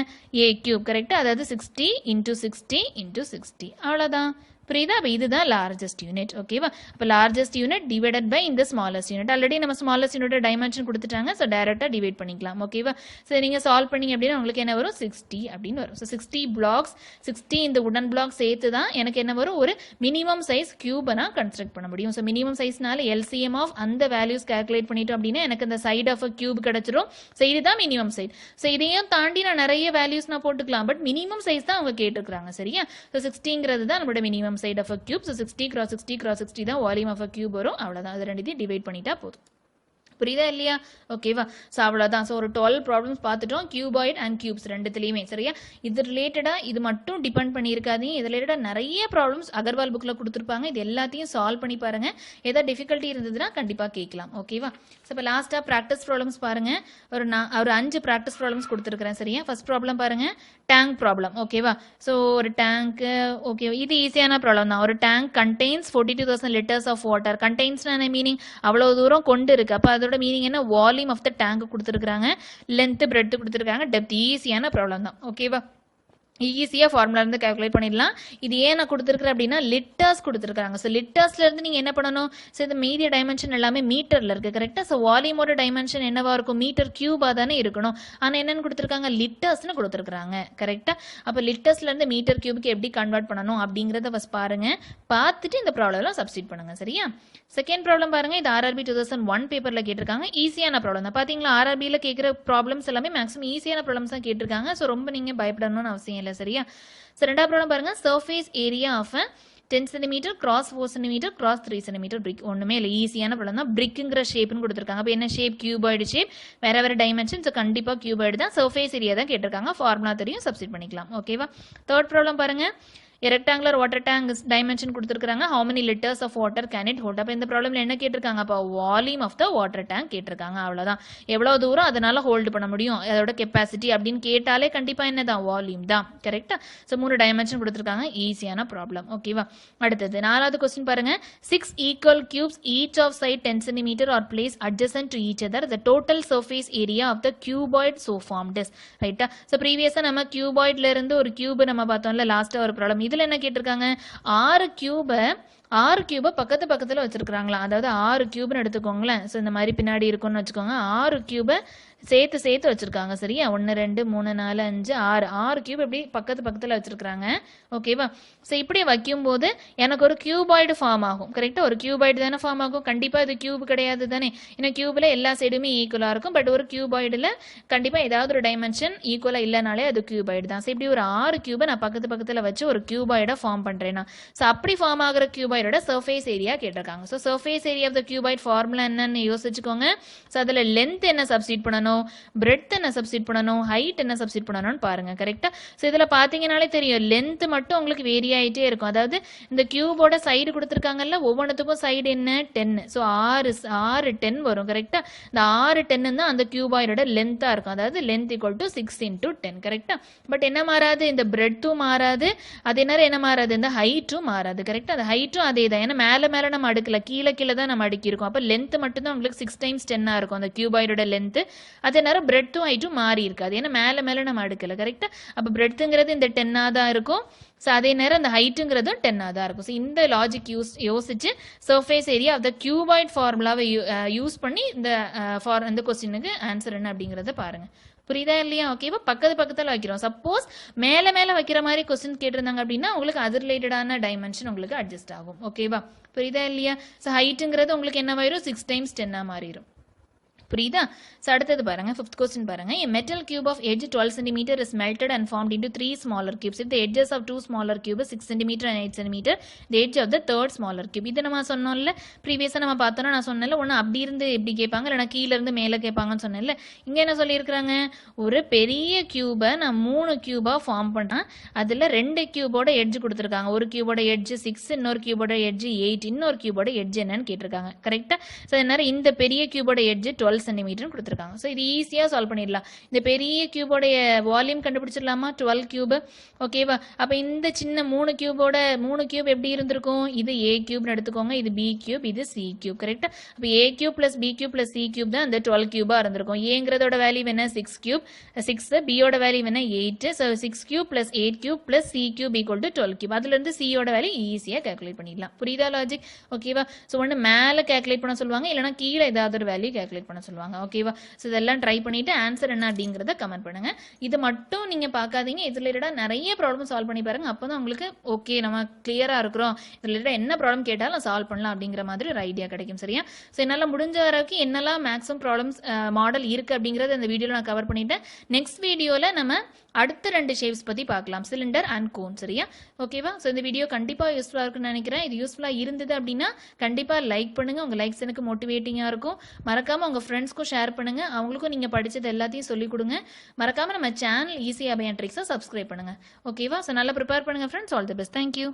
a cube கரெக்ட்டா அதாவது 60 * 60 * 60 அவ்வளவுதான் புரியுதா அப்ப இதுதான் லார்ஜஸ்ட் யூனிட் ஓகேவா அப்ப லார்ஜஸ்ட் யூனிட் டிவைடட் பை இந்த ஸ்மாலஸ்ட் யூனிட் ஆல்ரெடி நம்ம ஸ்மாலஸ்ட் யூனிட் டைமென்ஷன் கொடுத்துட்டாங்க சோ டைரக்ட்டா டிவைட் பண்ணிக்கலாம் ஓகேவா சோ நீங்க சால்வ் பண்ணீங்க அப்படினா உங்களுக்கு என்ன வரும் 60 அப்படினு வரும் சோ 60 blocks 60 இந்த wooden block சேர்த்து தான் எனக்கு என்ன வரும் ஒரு மினிமம் சைஸ் கியூப் நான் கன்ஸ்ட்ரக்ட் பண்ண முடியும் சோ மினிமம் சைஸ்னால LCM ஆஃப் அந்த வேல்யூஸ் கால்குலேட் பண்ணிட்டோம் அப்படினா எனக்கு அந்த சைடு ஆஃப் a cube கிடைச்சிரும் சோ இதுதான் மினிமம் சைஸ் சோ இதையும் தாண்டி நான் நிறைய வேல்யூஸ் நான் போட்டுக்கலாம் பட் மினிமம் சைஸ் தான் அவங்க கேட்டிருக்காங்க சரியா சோ 60ங்கிறது தான் நம்மளோட minimum side of a cube so 60 cross 60 cross 60 தான் volume of a cube வரும் அவ்வளவுதான் அது ரெண்டையும் டிவைட் பண்ணிட்டா போதும் புரியுதா இல்லையா ஓகேவா சோ அவ்வளவுதான் சோ ஒரு 12 ப்ராப்ளம்ஸ் பார்த்துட்டோம் கியூபாய்ட் அண்ட் கியூப்ஸ் ரெண்டுத்துலயுமே சரியா இது ரிலேட்டடா இது மட்டும் டிபெண்ட் பண்ணி இருக்காதீங்க இது ரிலேட்டடா நிறைய ப்ராப்ளம்ஸ் அகர்வால் புக்ல கொடுத்திருப்பாங்க இது எல்லாத்தையும் சால்வ் பண்ணி பாருங்க ஏதாவது டிஃபிகல்ட்டி இருந்ததுன்னா கண்டிப்பா கேட்கலாம் ஓகேவா சோ இப்போ லாஸ்டா பிராக்டிஸ் ப்ராப்ளம்ஸ் பாருங்க ஒரு 5 பிராக்டிஸ் ப்ராப்ளம்ஸ் கொடுத்திருக்கேன் சரியா ஃபர்ஸ்ட் ப்ராப்ளம் பாருங்க டேங்க் ப்ராப்ளம் ஓகேவா சோ ஒரு டேங்க் ஓகே இது ஈஸியான ப்ராப்ளம் தான் ஒரு tank contains 42000 liters of water கண்டெய்ன்ஸ்னா என்ன மீனிங் அவ்வளவு தூரம் கொண்டு இருக்கு அப்ப அதோட மீனிங் என்ன வால்யூம் ஆஃப் த டேங்க் கொடுத்திருக்காங்க லென்த் பிரெட் கொடுத்திருக்காங்க டெப்த் ஈஸியான ப்ராப்ளம் தான் ஓகேவா ஈஸியா ஃபார்முலா இருந்து கால்குலேட் பண்ணிடலாம் இது ஏன் நான் கொடுத்திருக்கேன் அப்படின்னா லிட்டர்ஸ் கொடுத்திருக்காங்க சோ லிட்டர்ஸ்ல இருந்து நீங்க என்ன பண்ணணும் சோ இந்த மீடிய டைமென்ஷன் எல்லாமே மீட்டர்ல இருக்கு கரெக்ட்டா சோ வால்யூமோட டைமென்ஷன் என்னவா இருக்கும் மீட்டர் கியூபா தானே இருக்கணும் ஆனா என்னன்னு கொடுத்திருக்காங்க லிட்டர்ஸ்னு கொடுத்திருக்காங்க கரெக்ட்டா அப்ப லிட்டர்ஸ்ல இருந்து மீட்டர் கியூபுக்கு எப்படி கன்வர்ட் பண்ணனும் அப்படிங்கறத ஃபர்ஸ்ட் பாருங்க பார்த்துட்டு இந்த ப்ராப்ளம்ல சப்ஸ்டிட் பண்ணுங்க சரியா செகண்ட் ப்ராப்ளம் பாருங்க இது RRB 2001 பேப்பர்ல கேட்டிருக்காங்க ஈஸியான ப்ராப்ளம் தான் பாத்தீங்களா RRB ல கேக்குற ப்ராப்ளம்ஸ் எல்லாமே மேக்ஸிமம் ஈஸியான ப்ராப்ளம்ஸ் தான் கேட்டிருக்காங்க சோ ரொம்ப நீங்க பயப்படணும்னு அவசியம் இல்ல சரியா சோ ரெண்டாவது ப்ராப்ளம் பாருங்க surface area of 10 cm cross 4 cm cross 3 cm brick ஒண்ணுமே இல்ல ஈஸியான ப்ராப்ளம் தான் brickங்கற ஷேப்னு கொடுத்திருக்காங்க அப்ப என்ன ஷேப் கியூபாய்டு ஷேப் வேற டைமென்ஷன் சோ கண்டிப்பா கியூபாய்டு தான் சர்ஃபேஸ் ஏரியா தான் கேட்டிருக்காங்க ஃபார்முலா தெரியும் சப்ஸ்டிட் பண்ணிக்கலாம் ஓகேவா தேர்ட் ப்ராப்ளம் பாருங்க ரெக்டாங்குலர் வாட்டர் டேங்க் டைமென்ஷன் கொடுத்துருக்காங்க. how many liters of water can it hold? அப்போ இந்த ப்ராப்ளம்ல என்ன கேட்டிருக்காங்க? அப்போ volume of the water tank கேட்டிருக்காங்க. அவ்வளோதான். எவ்வளோ தூரம் அதனால ஹோல்டு பண்ண முடியும், அதோட கெப்பாசிட்டி அப்படின்னு கேட்டாலே கண்டிப்பா என்னதான்? வால்யூம் தான். கரெக்டா? ஸோ 3 டைமென்ஷன் கொடுத்துருக்காங்க. ஈஸியான ப்ராப்ளம். ஓகேவா? அடுத்தது 4வது கொஸ்டின் பாருங்க. 6 equal cubes each of side 10 cm are placed adjacent to each other. The total surface area of the cuboid so formed is. ரைட்டா? ஸோ ப்ரீவியஸா நம்ம கியூபாய்ட்ல இருந்து ஒரு கியூப் நம்ம பார்த்தோம்ல லாஸ்டா ஒரு ப்ராப்ளம். இதுல என்ன கேட்டிருக்காங்க? 6 கியூபை பக்கத்துல வச்சிருக்காங்களா? அதாவது 6 கியூப்னு எடுத்துக்கோங்களேன். ஸோ இந்த மாதிரி பின்னாடி இருக்கும்னு வச்சுக்கோங்க. 6 கியூபை சேர்த்து வச்சிருக்காங்க. சரியா? 1 2 3 4 5 6 கியூப் இப்படி பக்கத்துல வச்சிருக்காங்க. ஓகேவா? ஸோ இப்படி வைக்கும்போது எனக்கு ஒரு கியூபாய்டு ஃபார்ம் ஆகும். கரெக்டா? ஒரு கியூபாய்டு தானே ஃபார்ம் ஆகும். கண்டிப்பா இது கியூப் கிடையாது தானே. ஏன்னா கியூப்ல எல்லா சைடுமே ஈக்குவலா இருக்கும். பட் ஒரு கியூபாய்டுல கண்டிப்பா ஏதாவது ஒரு டைமென்ஷன் ஈக்குவலா இல்லைனாலே அது கியூபாய்டு தான். ஸோ இப்படி ஒரு 6 கியூபை நான் பக்கத்துல வச்சு ஒரு கியூபாய்டை ஃபார்ம் பண்றேன்னா, ஸோ அப்படி ஃபார்ம் ஆகிற கியூபாய்டோட சர்ஃபேஸ் ஏரியா கேட்டிருக்காங்க. So surface area of the cuboid formula என்னன்னு யோசிச்சுக்கோங்க. ஸோ அதுல லென்த் என்ன சப்ஸ்டிட் பண்ணணும், பிரெட்த் என்ன சப்ஸ்டிட் பண்ணணும், ஹைட் என்ன சப்ஸ்டிட் பண்ணணும்னு பாருங்க. கரெக்டா? ஸோ இதுல பாத்தீங்கன்னாலே தெரியும் லென்த் மட்டும் உங்களுக்கு வேரி ஆயிட்டே இருக்கும். அதாவது இந்த கியூபோட சைடு கொடுத்துருக்காங்கல்ல, ஒவ்வொன்றுத்துக்கும் சைடு என்ன 10. ஸோ 6 10 வரும். கரெக்டா? இந்த 6 10 தான் அந்த கியூபாய்டோட லென்த்தா இருக்கும். அதாவது லென்த் ஈக்குவல் டு 6 × 10. கரெக்டா? பட் என்ன மாறாது? இந்த பிரெட்த்தும் மாறாது, அதே நேரம் என்ன மாறாது? இந்த ஹைட்டும் மாறாது. கரெக்டா? அந்த ஹைட்டும் அதே தான். ஏன்னா மேல நம்ம அடுக்கல, கீழே தான் நம்ம அடுக்கியிருக்கோம். அப்ப லென்த் மட்டும் தான் உங்களுக்கு 6 × 10 இருக்கும் அந்த கியூபாய்டோட லென்த். அதே நேரம் பிரெட்த்தும் ஹைட்டும் மாறி இருக்காது. ஏன்னா மேல நம்ம அடுக்கல. கரெக்டா? அப்ப பிரெட்த்துங்கிறது இந்த 10 தான் இருக்கும். ஸோ அதே நேரம் அந்த ஹைட்டுங்கிறதும் 10 தான் இருக்கும். ஸோ இந்த லாஜிக் யோசிச்சு surface area of the cuboid ஃபார்முலாவை யூஸ் பண்ணி இந்த கொஸ்டினுக்கு ஆன்சர் என்ன அப்படிங்கிறத பாருங்க. புரியுதா இல்லையா? ஓகேவா? பக்கத்துல வைக்கிறோம். சப்போஸ் மேல வைக்கிற மாதிரி கொஸ்டின் கேட்டிருந்தாங்க அப்படின்னா உங்களுக்கு அது ரிலேட்டடான டைமென்ஷன் உங்களுக்கு அட்ஜஸ்ட் ஆகும். ஓகேவா? புரியுதா இல்லையா? ஸோ ஹைட்டுங்கிறது உங்களுக்கு என்ன ஆயிரும்? 6 × 10 மாறிடும். புரியுதா? ஸோ அடுத்தது பாருங்க. 5th கொஸ்டின் பாருங்க. A metal cube of edge 12 cm is melted and formed into 3 smaller cubes. If the edges of 2 smaller cubes 6 cm and 8 cm, the edge of the third smaller cube. இது நம்ம சொன்னோம்ல, ப்ரீவியஸா நம்ம பார்த்தோம்னா நான் சொன்னேன்ல, ஒன்று அப்படி இருந்து எப்படி கேட்பாங்க, இல்லைனா கீழே இருந்து மேலே கேட்பாங்கன்னு சொன்னேன்ல. இங்க என்ன சொல்லியிருக்கிறாங்க? ஒரு பெரிய கியூபை நான் 3 கியூபா ஃபார்ம் பண்ணேன். அதுல 2 கியூபோட எட்ஜ் கொடுத்துருக்காங்க. ஒரு கியூபோட எட்ஜ் 6, இன்னொரு கியூபோட எட்ஜ் 8, இன்னொரு கியூபோட எட்ஜ் என்னன்னு கேட்டிருக்காங்க. கரெக்டா? ஸோ என்ன இந்த பெரிய கியூபோட எட்ஜ் 12 சென்டிமீட்டர் கொடுத்துருக்காங்க. ஸோ இது ஈஸியா சால்வ் பண்ணிடலாம். இந்த பெரிய கியூபோடைய வால்யூம் கண்டுபிடிச்சிடலாமா? 12 கியூப். ஓகேவா? அப்ப இந்த சின்ன 3 கியூப் எப்படி இருந்திருக்கும்? இது A கியூப்னு எடுத்துக்கோங்க, இது B கியூப், இது C கியூப். கரெக்டா? அப்ப A cube plus B cube plus C cube தான் இந்த 12 கியூபா இருந்திருக்கும். ஏங்கிறதோட வேல்யூ என்ன? 6 கியூப். 6 B யோட வேல்யூ என்ன? 8. So 6 cube plus 8 cube plus C cube equal to 12 cube. அதுல இருந்து C யோட வேல்யூ ஈஸியா கால்குலேட் பண்ணிடலாம். புரியுதா லாஜிக்? ஓகேவா? ஸோ ஒன்று மேல கால்குலேட் பண்ண சொல்லுவாங்க, இல்லைனா கீழே ஏதாவது ஒரு வேல்யூ கால்குலேட் பண்ண சொல்லுவாங்க. ஓகேவா? ஸோ இதெல்லாம் ட்ரை பண்ணிட்டு ஆன்சர் என்ன அப்படிங்கிறத கமெண்ட் பண்ணுங்க. இது மட்டும் நீங்க பார்க்காதீங்க, இது ரிலேட்டடா நிறைய ப்ராப்ளம் சால்வ் பண்ணி பாருங்க. அப்பதான் உங்களுக்கு ஓகே நம்ம கிளியரா இருக்கிறோம், இது ரிலேட்டடா என்ன ப்ராப்ளம் கேட்டாலும் சால்வ் பண்ணலாம் அப்படிங்கிற மாதிரி ஒரு ஐடியா கிடைக்கும். சரியா? ஸோ என்னால் முடிஞ்ச வரைக்கும் என்னெல்லாம் மேக்ஸிமம் ப்ராப்ளம்ஸ் மாடல் இருக்கு அப்படிங்கறத இந்த வீடியோல நான் கவர் பண்ணிட்டேன். நெக்ஸ்ட் வீடியோல நம்ம அடுத்த 2 ஷேப்ஸ் பத்தி பார்க்கலாம், சிலிண்டர் அண்ட் கோன். சரியா? ஓகேவா? ஸோ இந்த வீடியோ கண்டிப்பா யூஸ்ஃபுல்லா இருக்குன்னு நினைக்கிறேன். இது யூஸ்ஃபுல்லா இருந்தது அப்படின்னா கண்டிப்பா லைக் பண்ணுங்க. உங்க லைக்ஸ் எனக்கு மோட்டிவேட்டிங்கா இருக்கும். மறக்காம உங்க ஃப்ரெண்ட்ஸ்க்கும் ஷேர் பண்ணுங்க. அவங்களுக்கும் நீங்க படிச்சது எல்லாத்தையும் சொல்லிக் கொடுங்க. மறக்காம நம்ம சேனல் ஈஸி அபயன் ட்ரிக்ஸை சப்ஸ்கிரைப் பண்ணுங்க. ஓகேவா? ஸோ நல்லா ப்ரிப்பேர் பண்ணுங்க friends. All the best. Thank you.